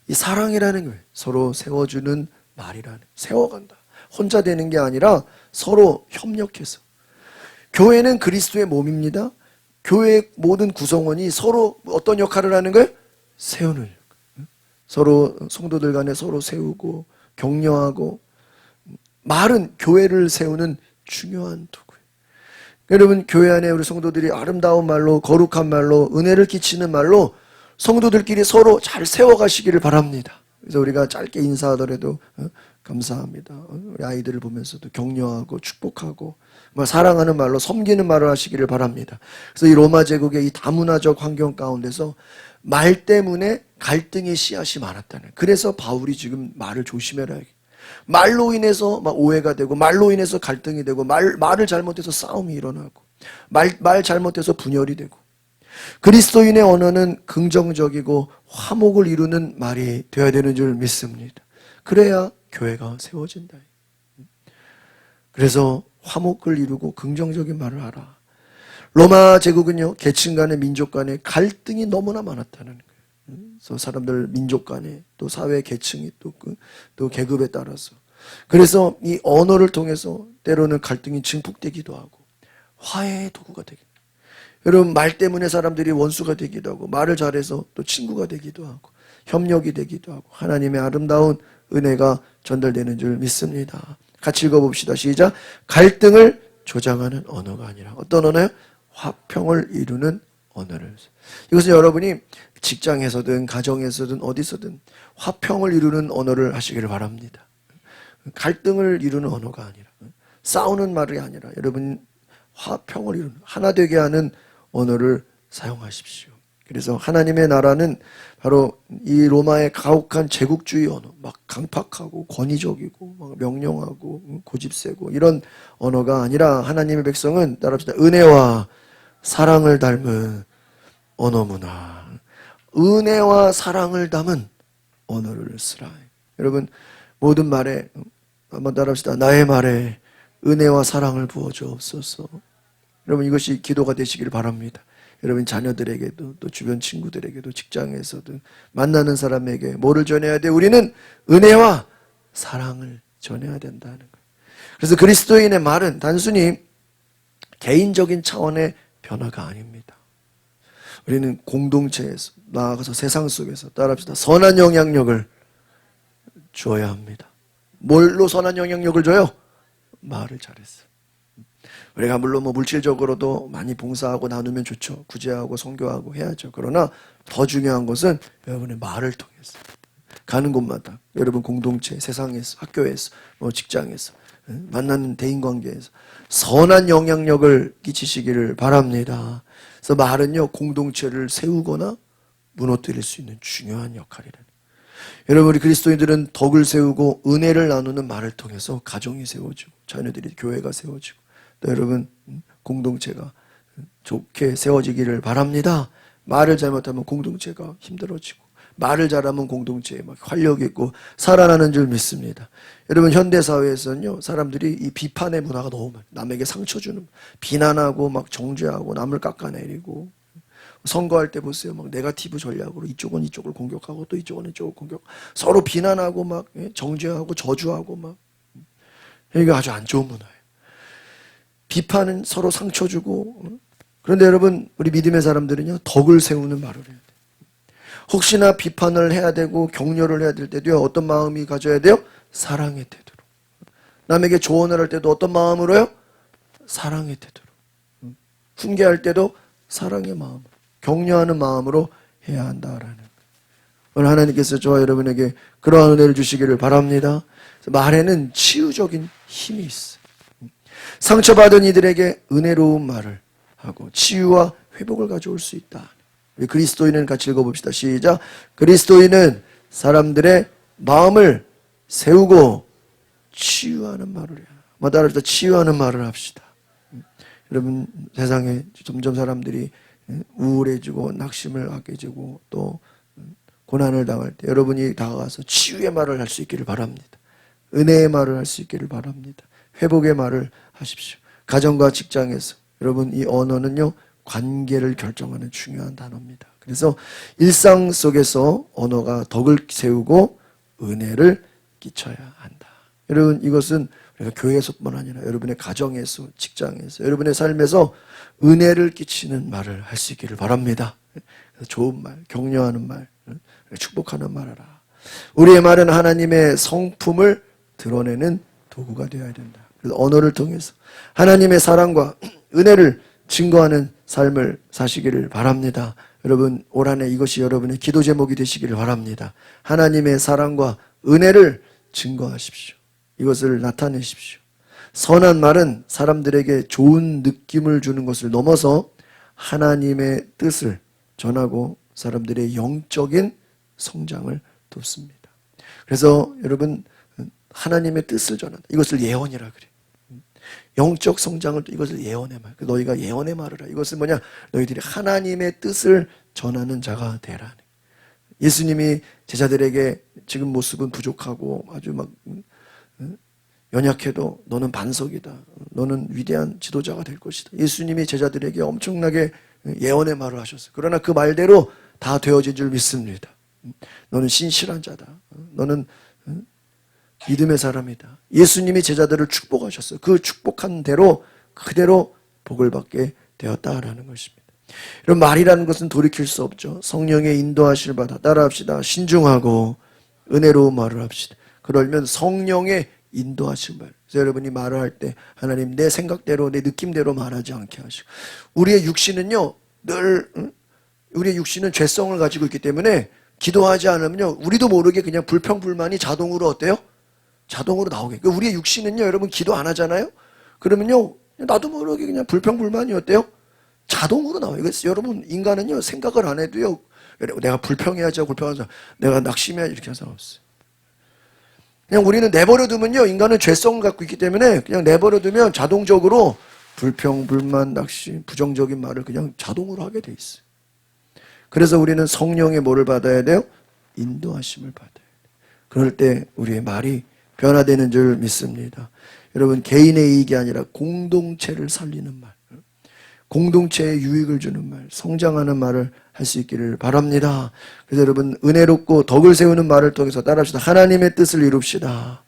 이 사랑이라는 거예요. 서로 세워주는 말이라는. 세워간다. 혼자 되는 게 아니라 서로 협력해서. 교회는 그리스도의 몸입니다. 교회의 모든 구성원이 서로 어떤 역할을 하는 거예요? 세우는 역할. 서로 성도들 간에 서로 세우고 격려하고. 말은 교회를 세우는 중요한 도구예요. 여러분 교회 안에 우리 성도들이 아름다운 말로 거룩한 말로 은혜를 끼치는 말로 성도들끼리 서로 잘 세워가시기를 바랍니다. 그래서 우리가 짧게 인사하더라도 감사합니다. 우리 아이들을 보면서도 격려하고 축복하고 사랑하는 말로 섬기는 말을 하시기를 바랍니다. 그래서 이 로마 제국의 이 다문화적 환경 가운데서 말 때문에 갈등의 씨앗이 많았다는. 그래서 바울이 지금 말을 조심해라. 말로 인해서 막 오해가 되고 말로 인해서 갈등이 되고 말을 잘못해서 싸움이 일어나고 말 잘못해서 분열이 되고. 그리스도인의 언어는 긍정적이고 화목을 이루는 말이 되어야 되는 줄 믿습니다. 그래야 교회가 세워진다. 그래서 화목을 이루고 긍정적인 말을 하라. 로마 제국은요, 계층 간의 민족 간의 갈등이 너무나 많았다는 거예요. 그래서 사람들 민족 간에 또 사회 계층이 또 계급에 따라서. 그래서 이 언어를 통해서 때로는 갈등이 증폭되기도 하고 화해의 도구가 되기도 합니다. 여러분 말 때문에 사람들이 원수가 되기도 하고 말을 잘해서 또 친구가 되기도 하고 협력이 되기도 하고 하나님의 아름다운 은혜가 전달되는 줄 믿습니다. 같이 읽어봅시다. 시작. 갈등을 조장하는 언어가 아니라 어떤 언어요? 화평을 이루는 언어를. 이것은 여러분이 직장에서든 가정에서든 어디서든 화평을 이루는 언어를 하시기를 바랍니다. 갈등을 이루는 언어가 아니라, 싸우는 말이 아니라 여러분 화평을 이루는, 하나 되게 하는 언어를 사용하십시오. 그래서 하나님의 나라는 바로 이 로마의 가혹한 제국주의 언어, 막 강팍하고 권위적이고 막 명령하고 고집세고 이런 언어가 아니라 하나님의 백성은 따라합시다. 은혜와 사랑을 닮은 언어 문화, 은혜와 사랑을 담은 언어를 쓰라. 여러분 모든 말에 한번 따라합시다. 나의 말에 은혜와 사랑을 부어주옵소서. 여러분 이것이 기도가 되시길 바랍니다. 여러분 자녀들에게도 또 주변 친구들에게도 직장에서도 만나는 사람에게 뭐를 전해야 돼? 우리는 은혜와 사랑을 전해야 된다는 거예요. 그래서 그리스도인의 말은 단순히 개인적인 차원의 변화가 아닙니다. 우리는 공동체에서 나아가서 세상 속에서 따라합시다. 선한 영향력을 줘야 합니다. 뭘로 선한 영향력을 줘요? 말을 잘했어. 우리가 물론 물질적으로도 많이 봉사하고 나누면 좋죠. 구제하고 선교하고 해야죠. 그러나 더 중요한 것은 여러분의 말을 통해서 가는 곳마다 여러분 공동체, 세상에서, 학교에서, 직장에서, 만나는 대인관계에서 선한 영향력을 끼치시기를 바랍니다. 그래서 말은요, 공동체를 세우거나 무너뜨릴 수 있는 중요한 역할이라는. 여러분 우리 그리스도인들은 덕을 세우고 은혜를 나누는 말을 통해서 가정이 세워지고 자녀들이 교회가 세워지고 또 여러분 공동체가 좋게 세워지기를 바랍니다. 말을 잘못하면 공동체가 힘들어지고 말을 잘하면 공동체에 막 활력 있고 살아나는 줄 믿습니다. 여러분 현대사회에서는요 사람들이 이 비판의 문화가 너무 많아요. 남에게 상처 주는, 비난하고 막 정죄하고 남을 깎아내리고, 선거할 때 보세요. 막 네거티브 전략으로 이쪽은 이쪽을 공격하고 또 이쪽은 이쪽을 공격, 서로 비난하고 막 정죄하고 저주하고 막, 이게 아주 안 좋은 문화예요. 비판은 서로 상처 주고. 그런데 여러분 우리 믿음의 사람들은요 덕을 세우는 말을 해야 돼요. 혹시나 비판을 해야 되고 격려를 해야 될 때도요 어떤 마음이 가져야 돼요? 사랑의 태도로. 남에게 조언을 할 때도 어떤 마음으로요? 사랑의 태도로. 훈계할 때도 사랑의 마음으로, 격려하는 마음으로 해야 한다라는. 오늘 하나님께서 저와 여러분에게 그러한 은혜를 주시기를 바랍니다. 말에는 치유적인 힘이 있어요. 상처받은 이들에게 은혜로운 말을 하고 치유와 회복을 가져올 수 있다. 우리 그리스도인은 같이 읽어봅시다. 시작. 그리스도인은 사람들의 마음을 세우고 치유하는 말을 해요. 따라합시다. 치유하는 말을 합시다. 여러분 세상에 점점 사람들이 우울해지고 낙심을 하게 되고 또 고난을 당할 때 여러분이 다가가서 치유의 말을 할 수 있기를 바랍니다. 은혜의 말을 할 수 있기를 바랍니다. 회복의 말을 하십시오. 가정과 직장에서 여러분 이 언어는요 관계를 결정하는 중요한 단어입니다. 그래서 일상 속에서 언어가 덕을 세우고 은혜를 끼쳐야 한다. 여러분 이것은 우리가 교회에서뿐만 아니라 여러분의 가정에서, 직장에서, 여러분의 삶에서 은혜를 끼치는 말을 할 수 있기를 바랍니다. 그래서 좋은 말, 격려하는 말, 축복하는 말 하라. 우리의 말은 하나님의 성품을 드러내는 도구가 되어야 된다. 그래서 언어를 통해서 하나님의 사랑과 은혜를 증거하는 삶을 사시기를 바랍니다. 여러분 올 한 해 이것이 여러분의 기도 제목이 되시기를 바랍니다. 하나님의 사랑과 은혜를 증거하십시오. 이것을 나타내십시오. 선한 말은 사람들에게 좋은 느낌을 주는 것을 넘어서 하나님의 뜻을 전하고 사람들의 영적인 성장을 돕습니다. 그래서 여러분 하나님의 뜻을 전한다. 이것을 예언이라 그래. 영적 성장을 이것을 예언의 말. 너희가 예언의 말을 하. 이것은 뭐냐? 너희들이 하나님의 뜻을 전하는 자가 되라. 예수님이 제자들에게 지금 모습은 부족하고 아주 막 연약해도 너는 반석이다. 너는 위대한 지도자가 될 것이다. 예수님이 제자들에게 엄청나게 예언의 말을 하셨어요. 그러나 그 말대로 다 되어진 줄 믿습니다. 너는 신실한 자다. 너는 믿음의 사람이다. 예수님이 제자들을 축복하셨어요. 그 축복한 대로 그대로 복을 받게 되었다라는 것입니다. 이런 말이라는 것은 돌이킬 수 없죠. 성령의 인도하실 바다 따라합시다. 신중하고 은혜로운 말을 합시다. 그러면 성령의 인도하신 말. 그래서 여러분이 말을 할 때 하나님 내 생각대로 내 느낌대로 말하지 않게 하시고, 우리의 육신은요 늘 우리의 육신은 죄성을 가지고 있기 때문에 기도하지 않으면요, 우리도 모르게 그냥 불평불만이 자동으로 어때요? 자동으로 나오게. 그러니까 우리의 육신은요, 여러분 기도 안 하잖아요? 그러면요, 나도 모르게 그냥 불평불만이 어때요? 자동으로 나와요. 그래서 여러분, 인간은요, 생각을 안 해도요, 내가 불평해야지 하고 불평하자, 내가 낙심해야지 이렇게 할 사람 없어요. 그냥 우리는 내버려두면요, 인간은 죄성을 갖고 있기 때문에 그냥 내버려두면 자동적으로 불평, 불만, 낙심, 부정적인 말을 그냥 자동으로 하게 돼 있어요. 그래서 우리는 성령의 뭐를 받아야 돼요? 인도하심을 받아야 돼요. 그럴 때 우리의 말이 변화되는 줄 믿습니다. 여러분, 개인의 이익이 아니라 공동체를 살리는 말, 공동체에 유익을 주는 말, 성장하는 말을 할 수 있기를 바랍니다. 그래서 여러분, 은혜롭고 덕을 세우는 말을 통해서 따라합시다. 하나님의 뜻을 이룹시다.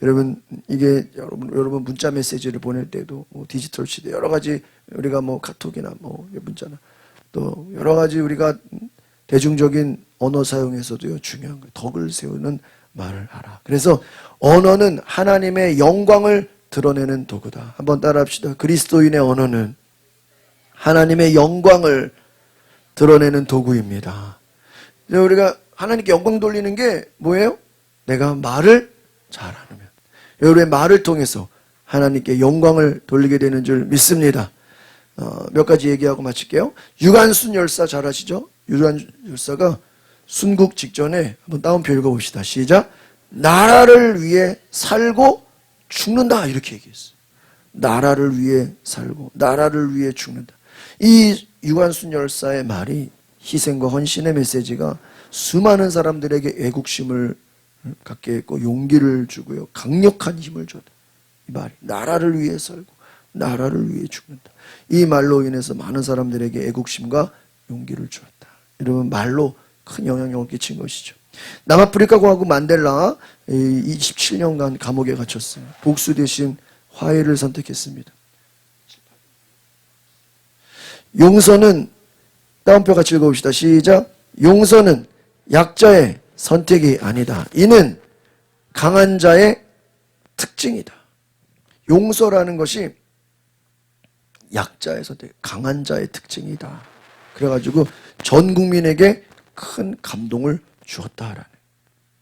여러분, 이게 여러분 문자 메시지를 보낼 때도 디지털 시대 여러 가지 우리가 카톡이나 문자나 또 여러 가지 우리가 대중적인 언어 사용에서도요, 중요한 거예요. 덕을 세우는 말을 하라. 그래서 언어는 하나님의 영광을 드러내는 도구다. 한번 따라합시다. 그리스도인의 언어는 하나님의 영광을 드러내는 도구입니다. 우리가 하나님께 영광 돌리는 게 뭐예요? 내가 말을 잘하면. 여러분의 말을 통해서 하나님께 영광을 돌리게 되는 줄 믿습니다. 몇 가지 얘기하고 마칠게요. 유관순 열사 잘 아시죠? 유관순 열사가 순국 직전에 한번 따옴표 읽어봅시다. 시작. 나라를 위해 살고 죽는다. 이렇게 얘기했어요. 나라를 위해 살고 나라를 위해 죽는다. 이 유관순 열사의 말이, 희생과 헌신의 메시지가 수많은 사람들에게 애국심을 갖게 했고 용기를 주고요, 강력한 힘을 줬다. 이 말이 나라를 위해 살고 나라를 위해 죽는다. 이 말로 인해서 많은 사람들에게 애국심과 용기를 주었다. 여러분, 말로 큰 영향력을 끼친 것이죠. 남아프리카 공화국 만델라 27년간 감옥에 갇혔어요. 복수 대신 화해를 선택했습니다. 용서는, 따옴표 같이 읽어봅시다. 시작. 용서는 약자의 선택이 아니다. 이는 강한 자의 특징이다. 용서라는 것이 약자의 선택, 강한 자의 특징이다. 그래가지고 전 국민에게 큰 감동을 주었다라는.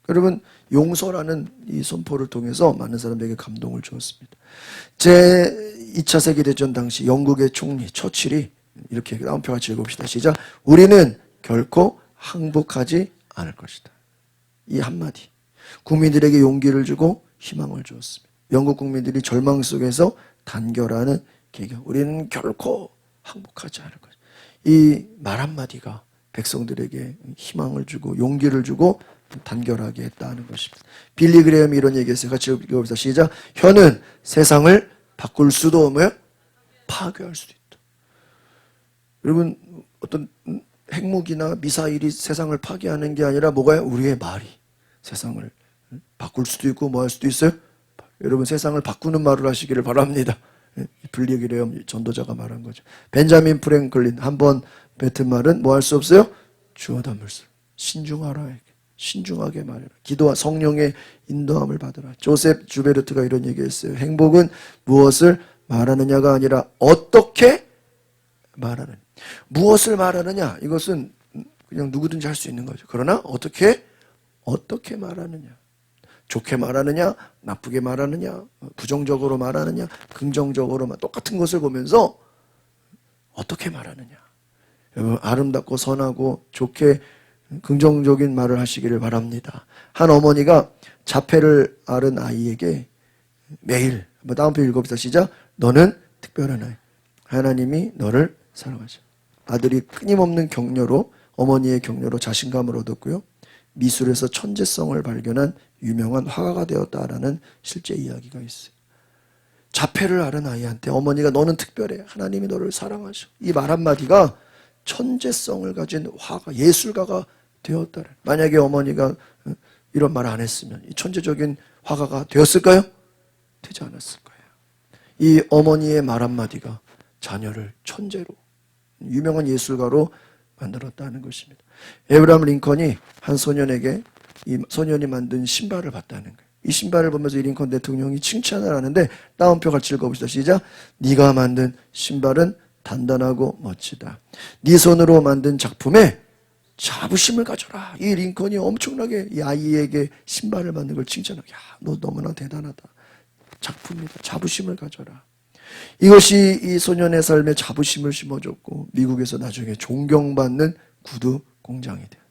여러분, 용서라는 이 선포를 통해서 많은 사람들에게 감동을 주었습니다. 제2차 세계대전 당시 영국의 총리 처칠이 이렇게 따옴표 같이 읽어봅시다. 시작. 우리는 결코 항복하지 않을 것이다. 이 한마디 국민들에게 용기를 주고 희망을 주었습니다. 영국 국민들이 절망 속에서 단결하는 계경. 우리는 결코 항복하지 않을 것이다. 이 말 한마디가 백성들에게 희망을 주고 용기를 주고 단결하게 했다는 것입니다. 빌리 그레엄이 이런 얘기했어요. 같이 읽어봅시다. 시작. 혀는 세상을 바꿀 수도 없고요, 파괴할 수도 있다. 여러분, 어떤 핵무기나 미사일이 세상을 파괴하는 게 아니라 뭐가요? 우리의 말이 세상을 바꿀 수도 있고 뭐 할 수도 있어요? 여러분, 세상을 바꾸는 말을 하시기를 바랍니다. 빌리 그레엄 전도자가 말한 거죠. 벤자민 프랭클린 한번 뱉은 말은 뭐 할 수 없어요? 주워 담을 수. 신중하라. 신중하게 말해라. 기도와 성령의 인도함을 받으라. 조셉 주베르트가 이런 얘기했어요. 행복은 무엇을 말하느냐가 아니라 어떻게 말하느냐. 무엇을 말하느냐, 이것은 그냥 누구든지 할 수 있는 거죠. 그러나 어떻게 말하느냐. 좋게 말하느냐, 나쁘게 말하느냐, 부정적으로 말하느냐, 긍정적으로 똑같은 것을 보면서 어떻게 말하느냐. 여러분, 아름답고 선하고 좋게 긍정적인 말을 하시기를 바랍니다. 한 어머니가 자폐를 앓은 아이에게 매일, 한번 다음표 읽어봅시다. 시작. 너는 특별한 아이. 하나님이 너를 사랑하셔. 아들이 끊임없는 격려로, 어머니의 격려로 자신감을 얻었고요, 미술에서 천재성을 발견한 유명한 화가가 되었다라는 실제 이야기가 있어요. 자폐를 앓은 아이한테 어머니가 너는 특별해. 하나님이 너를 사랑하셔. 이 말 한마디가 천재성을 가진 화가, 예술가가 되었다는. 만약에 어머니가 이런 말 안 했으면 이 천재적인 화가가 되었을까요? 되지 않았을 거예요. 이 어머니의 말 한마디가 자녀를 천재로, 유명한 예술가로 만들었다는 것입니다. 에브라함 링컨이 한 소년에게 이 소년이 만든 신발을 봤다는 거예요. 이 신발을 보면서 이 링컨 대통령이 칭찬을 하는데, 따옴표 같이 읽어봅시다. 시작. 네가 만든 신발은 단단하고 멋지다. 네 손으로 만든 작품에 자부심을 가져라. 이 링컨이 엄청나게 이 아이에게 신발을 만든 걸 칭찬하고, 야, 너 너무나 대단하다. 작품이다. 자부심을 가져라. 이것이 이 소년의 삶에 자부심을 심어줬고, 미국에서 나중에 존경받는 구두 공장이 돼요.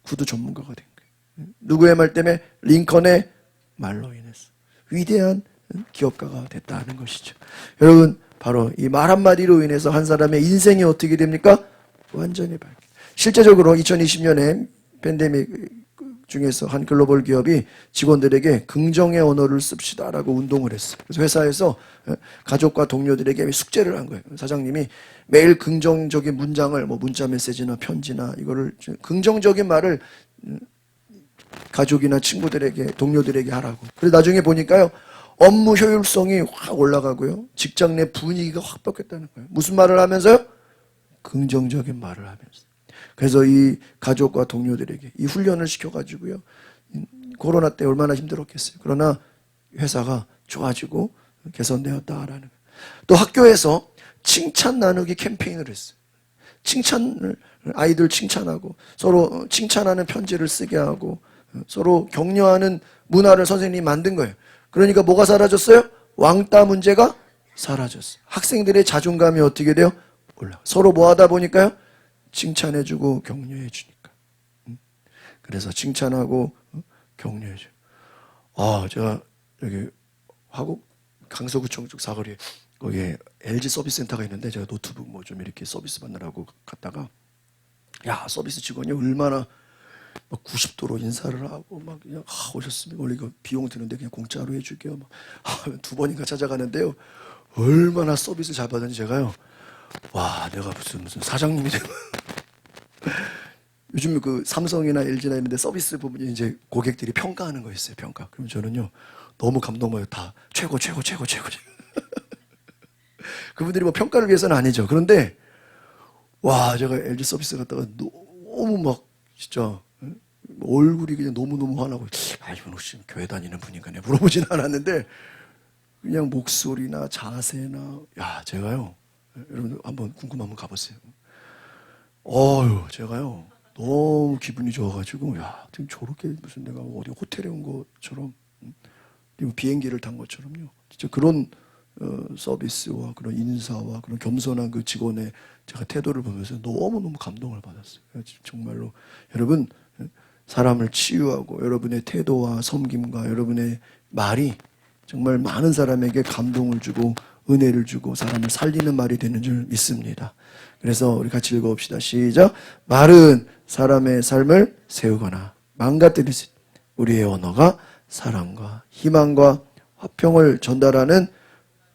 구두 전문가가 된 거예요. 누구의 말 때문에? 링컨의 말로 인해서 위대한 기업가가 됐다는 것이죠. 여러분, 바로 이 말 한마디로 인해서 한 사람의 인생이 어떻게 됩니까? 완전히 바뀌어요. 실제적으로 2020년에 팬데믹 중에서 한 글로벌 기업이 직원들에게 긍정의 언어를 씁시다라고 운동을 했어요. 그래서 회사에서 가족과 동료들에게 숙제를 한 거예요. 사장님이 매일 긍정적인 문장을, 뭐 문자 메시지나 편지나 이거를 긍정적인 말을 가족이나 친구들에게, 동료들에게 하라고. 그래서 나중에 보니까요, 업무 효율성이 확 올라가고요, 직장 내 분위기가 확 바뀌었다는 거예요. 무슨 말을 하면서요? 긍정적인 말을 하면서. 그래서 이 가족과 동료들에게 이 훈련을 시켜가지고요, 코로나 때 얼마나 힘들었겠어요. 그러나 회사가 좋아지고 개선되었다라는 거예요. 또 학교에서 칭찬 나누기 캠페인을 했어요. 칭찬을, 아이들 칭찬하고 서로 칭찬하는 편지를 쓰게 하고 서로 격려하는 문화를 선생님이 만든 거예요. 그러니까 뭐가 사라졌어요? 왕따 문제가 사라졌어요. 학생들의 자존감이 어떻게 돼요? 올라. 서로 뭐 하다 보니까요, 칭찬해주고 격려해주니까. 그래서 칭찬하고 격려해줘. 제가 여기 화곡 강서구청 쪽 사거리에 거기에 LG 서비스 센터가 있는데, 제가 노트북 뭐 좀 이렇게 서비스 받느라고 갔다가, 야, 서비스 직원이 얼마나 막 90도로 인사를 하고 막 그냥 오셨습니다. 원래 이거 비용 드는데 그냥 공짜로 해줄게요. 막 두 번인가 찾아가는데요, 얼마나 서비스 잘 받았는지 제가요, 와, 내가 무슨 사장님이 되면 요즘 그 삼성이나 LG나 이런 데 서비스 부분이 이제 고객들이 평가하는 거 있어요. 평가. 그럼 저는요, 너무 감동받아요. 다 최고. 그분들이 뭐 평가를 위해서는 아니죠. 그런데 와, 제가 LG 서비스 갔다가 너무 막 진짜 얼굴이 그냥 너무너무 화나고, 이분 혹시 교회 다니는 분인가 내가 물어보진 않았는데, 그냥 목소리나 자세나, 야, 제가요, 여러분 한번 궁금하면 가보세요. 제가요, 너무 기분이 좋아가지고, 야, 지금 저렇게 무슨 내가 어디 호텔에 온 것처럼, 비행기를 탄 것처럼요, 진짜 그런 서비스와 그런 인사와 그런 겸손한 그 직원의 제가 태도를 보면서 너무너무 감동을 받았어요. 정말로 여러분, 사람을 치유하고 여러분의 태도와 섬김과 여러분의 말이 정말 많은 사람에게 감동을 주고 은혜를 주고 사람을 살리는 말이 되는 줄 믿습니다. 그래서 우리 같이 읽어봅시다. 시작. 말은 사람의 삶을 세우거나 망가뜨릴 수 있다. 우리의 언어가 사랑과 희망과 화평을 전달하는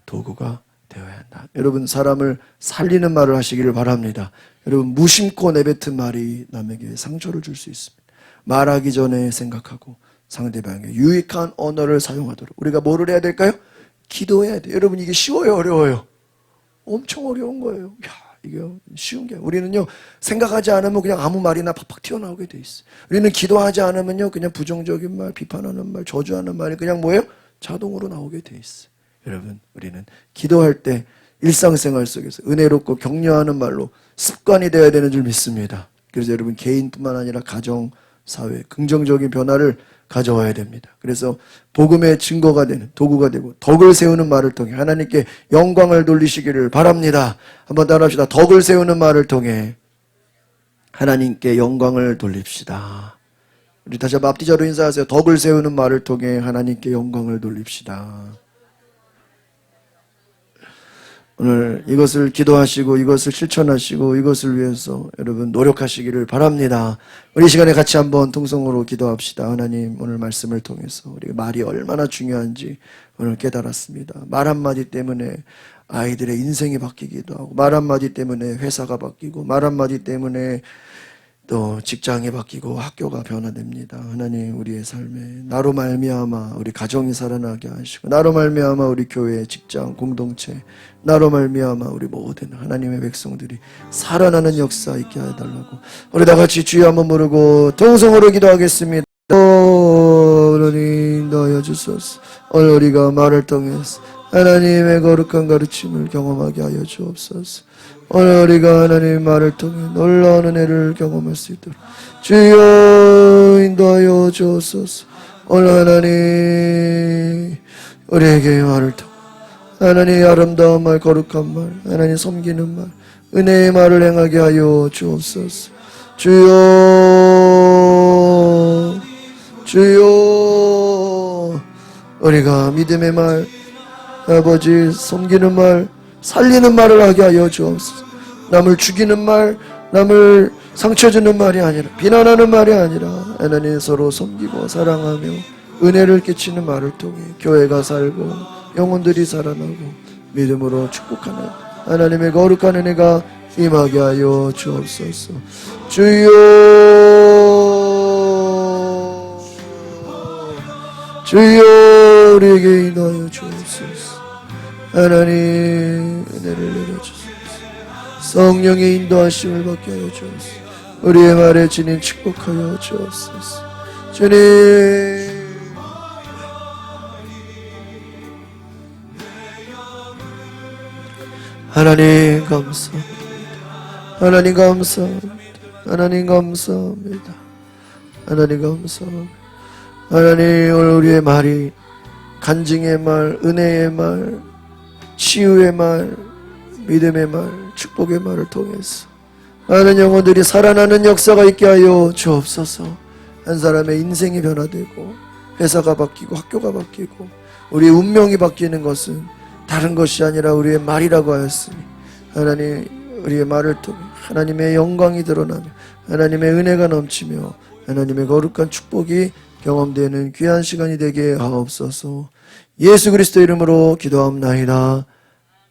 도구가 되어야 한다. 여러분, 사람을 살리는 말을 하시기를 바랍니다. 여러분, 무심코 내뱉은 말이 남에게 상처를 줄 수 있습니다. 말하기 전에 생각하고 상대방에게 유익한 언어를 사용하도록 우리가 뭐를 해야 될까요? 기도해야 돼요. 여러분, 이게 쉬워요, 어려워요? 엄청 어려운 거예요. 이게 쉬운 게 우리는요, 생각하지 않으면 그냥 아무 말이나 팍팍 튀어나오게 돼 있어요. 우리는 기도하지 않으면요, 그냥 부정적인 말, 비판하는 말, 저주하는 말이 그냥 뭐예요? 자동으로 나오게 돼 있어요. 여러분, 우리는 기도할 때 일상생활 속에서 은혜롭고 격려하는 말로 습관이 되어야 되는 줄 믿습니다. 그래서 여러분, 개인뿐만 아니라 가정, 사회, 긍정적인 변화를 가져와야 됩니다. 그래서 복음의 증거가 되는 도구가 되고 덕을 세우는 말을 통해 하나님께 영광을 돌리시기를 바랍니다. 한번 따라합시다. 덕을 세우는 말을 통해 하나님께 영광을 돌립시다. 우리 다시 한번 앞뒤자로 인사하세요. 덕을 세우는 말을 통해 하나님께 영광을 돌립시다. 오늘 이것을 기도하시고 이것을 실천하시고 이것을 위해서 여러분 노력하시기를 바랍니다. 우리 시간에 같이 한번 통성으로 기도합시다. 하나님, 오늘 말씀을 통해서 우리가 말이 얼마나 중요한지 오늘 깨달았습니다. 말 한마디 때문에 아이들의 인생이 바뀌기도 하고, 말 한마디 때문에 회사가 바뀌고, 말 한마디 때문에 또 직장이 바뀌고 학교가 변화됩니다. 하나님, 우리의 삶에 나로 말미암아 우리 가정이 살아나게 하시고, 나로 말미암아 우리 교회, 직장, 공동체, 나로 말미암아 우리 모든 하나님의 백성들이 살아나는 역사 있게 해달라고 우리 다 같이 주여 한번 부르고 통성으로 기도하겠습니다. 하나님 인도하여 주소서. 오늘 우리가 말을 통해서 하나님의 거룩한 가르침을 경험하게 하여 주옵소서. 오늘 우리가 하나님의 말을 통해 놀라운 은혜를 경험할 수 있도록 주여 인도하여 주옵소서. 오늘 하나님 우리에게 말을 통해 하나님의 아름다운 말, 거룩한 말, 하나님 섬기는 말, 은혜의 말을 행하게 하여 주옵소서. 주여 주여 우리가 믿음의 말, 아버지 섬기는 말, 살리는 말을 하게 하여 주옵소서. 남을 죽이는 말, 남을 상처 주는 말이 아니라, 비난하는 말이 아니라 하나님 서로 섬기고 사랑하며 은혜를 끼치는 말을 통해 교회가 살고 영혼들이 살아나고 믿음으로 축복하는 하나님의 거룩한 은혜가 임하게 하여 주옵소서. 주여 주여 우리에게 인하여 주옵소서. 하나님 은혜를 내려주소서. 성령의 인도하심을 받게 하여 주옵소서. 우리의 말에 주님 축복하여 주옵소서. 주님 하나님 감사합니다. 하나님 감사합니다. 하나님 감사합니다. 하나님 감사합니다. 하나님 오늘 우리의 말이 간증의 말, 은혜의 말, 치유의 말, 믿음의 말, 축복의 말을 통해서 많은 영혼들이 살아나는 역사가 있게 하여 주옵소서. 한 사람의 인생이 변화되고 회사가 바뀌고 학교가 바뀌고 우리의 운명이 바뀌는 것은 다른 것이 아니라 우리의 말이라고 하였으니 하나님 우리의 말을 통해 하나님의 영광이 드러나며 하나님의 은혜가 넘치며 하나님의 거룩한 축복이 경험되는 귀한 시간이 되게 하옵소서. 예수 그리스도 이름으로 기도합나이다.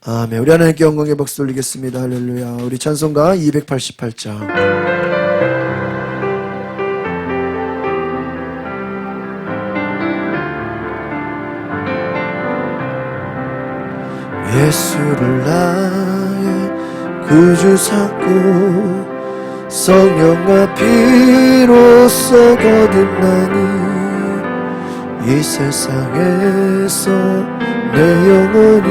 아멘. 우리 하나님께 영광의 박수 돌리겠습니다. 할렐루야. 우리 찬송가 288장. 예수를 나의 구주 삼고 성령과 피로써 거듭나니 이 세상에서 내 영혼이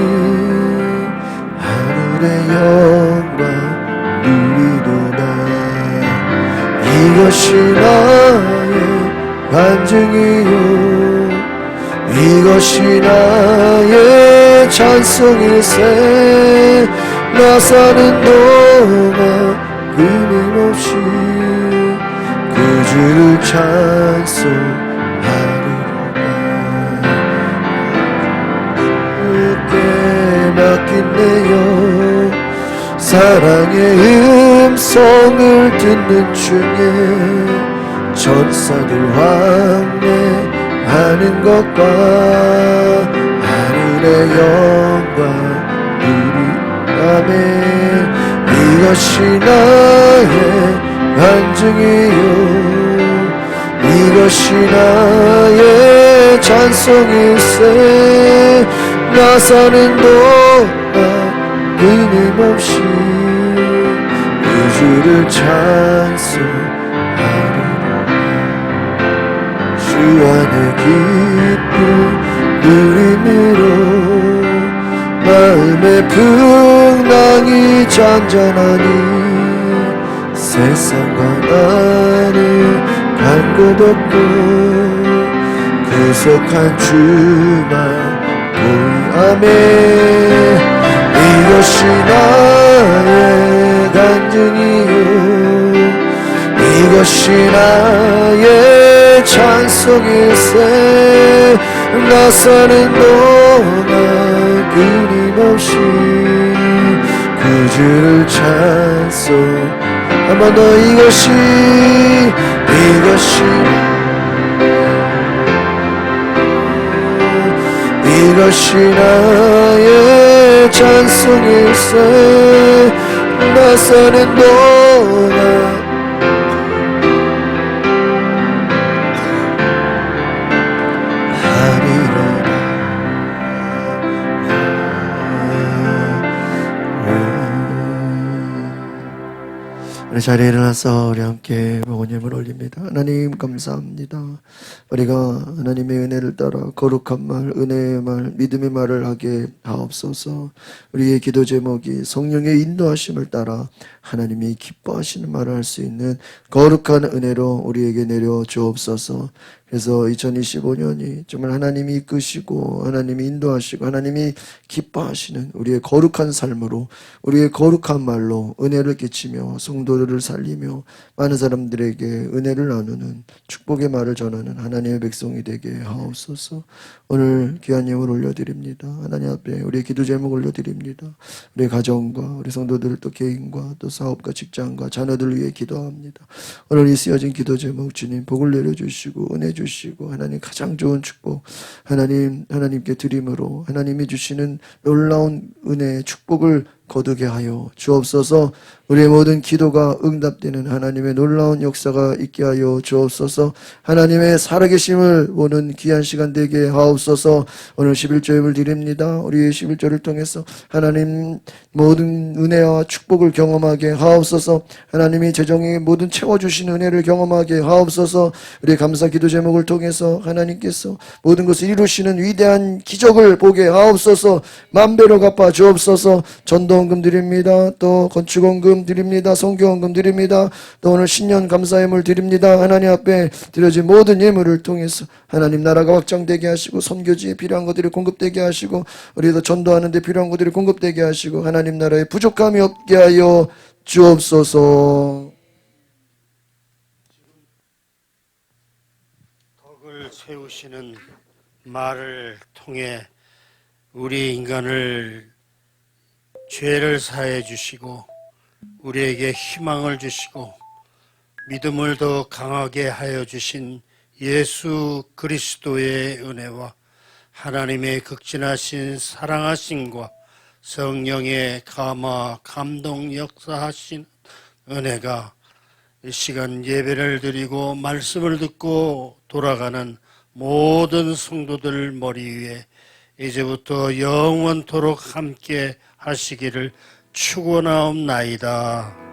하늘의 영광 누리도다. 이것이 나의 간증이요 이것이 나의 찬송일세. 나 사는 동안 끊임없이 그 주를 찬송하리로다. 주께 맡긴 내요 사랑의 음성을 듣는 중에 전사들 왕래하는 것과 하늘의 영광 누리라며 이것이 나의 간증이요 이것이 나의 찬송일세. 나 사는 동안 끊임없이 그 주를 찬송하리로다. 주 안에 기쁨 누림으로 마음의 풍랑이 잔잔하니 세상과 나는 간 곳 없고 구속한 주만 보이아멘. 이것이 나의 간증이요 이것이 나의 찬송일세. 나 사는 동안 끊임없이 그 주를 찬송. 한 번 더 이것이 나의 찬송일세. 나 사는 동안 우리 자리에 일어나서 우리 함께 부모님을 올립니다. 하나님 감사합니다. 우리가 하나님의 은혜를 따라 거룩한 말, 은혜의 말, 믿음의 말을 하게 하옵소서. 우리의 기도 제목이 성령의 인도하심을 따라 하나님이 기뻐하시는 말을 할 수 있는 거룩한 은혜로 우리에게 내려 주옵소서. 그래서 2025년이 정말 하나님이 이끄시고 하나님이 인도하시고 하나님이 기뻐하시는 우리의 거룩한 삶으로 우리의 거룩한 말로 은혜를 끼치며 성도들을 살리며 많은 사람들에게 은혜를 나누는 축복의 말을 전하는 하나님의 백성이 되게 하옵소서. 오늘 귀한 예물 올려드립니다. 하나님 앞에 우리의 기도 제목 올려드립니다. 우리의 가정과 우리 성도들 또 개인과 또 사업과 직장과 자녀들 위해 기도합니다. 오늘 이 쓰여진 기도 제목 주님 복을 내려주시고 은혜 주시고 하나님 가장 좋은 축복 하나님께 드림으로 하나님이 주시는 놀라운 은혜의 축복을 거두게 하여 주옵소서. 우리의 모든 기도가 응답되는 하나님의 놀라운 역사가 있게 하여 주옵소서. 하나님의 살아계심을 보는 귀한 시간 되게 하옵소서. 오늘 11조임을 드립니다. 우리의 11조를 통해서 하나님 모든 은혜와 축복을 경험하게 하옵소서. 하나님이 재정의 모든 채워주신 은혜를 경험하게 하옵소서. 우리의 감사 기도 제목을 통해서 하나님께서 모든 것을 이루시는 위대한 기적을 보게 하옵소서. 만배로 갚아 주옵소서. 전도헌금 드립니다. 또 건축헌금 드립니다. 성교헌금 드립니다. 또 오늘 신년 감사예물 드립니다. 하나님 앞에 드려진 모든 예물을 통해서 하나님 나라가 확장되게 하시고 선교지에 필요한 것들이 공급되게 하시고 우리도 전도하는 데 필요한 것들이 공급되게 하시고 하나님 나라에 부족함이 없게 하여 주옵소서. 덕을 세우시는 말을 통해 우리 인간을 죄를 사해 주시고 우리에게 희망을 주시고 믿음을 더 강하게 하여 주신 예수 그리스도의 은혜와 하나님의 극진하신 사랑하심과 성령의 감화 감동 역사하신 은혜가 이 시간 예배를 드리고 말씀을 듣고 돌아가는 모든 성도들 머리 위에 이제부터 영원토록 함께 하시기를 축원하옵나이다.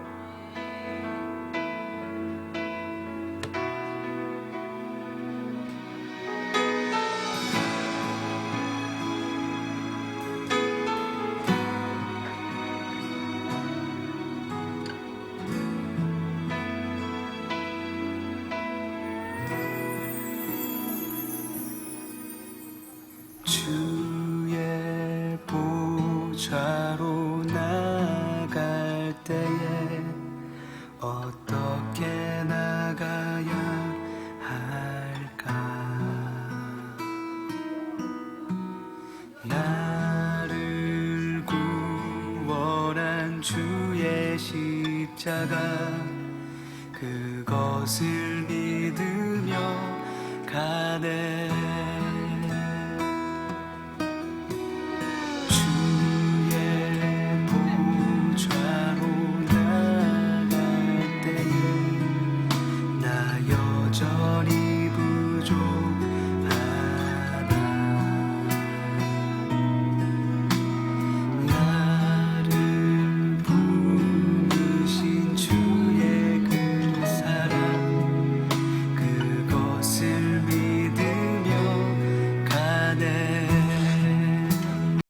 주의 보좌로 나갈 때에 어떻게 나가야 할까? 나를 구원한 주의 십자가 그것을 믿으며 가네.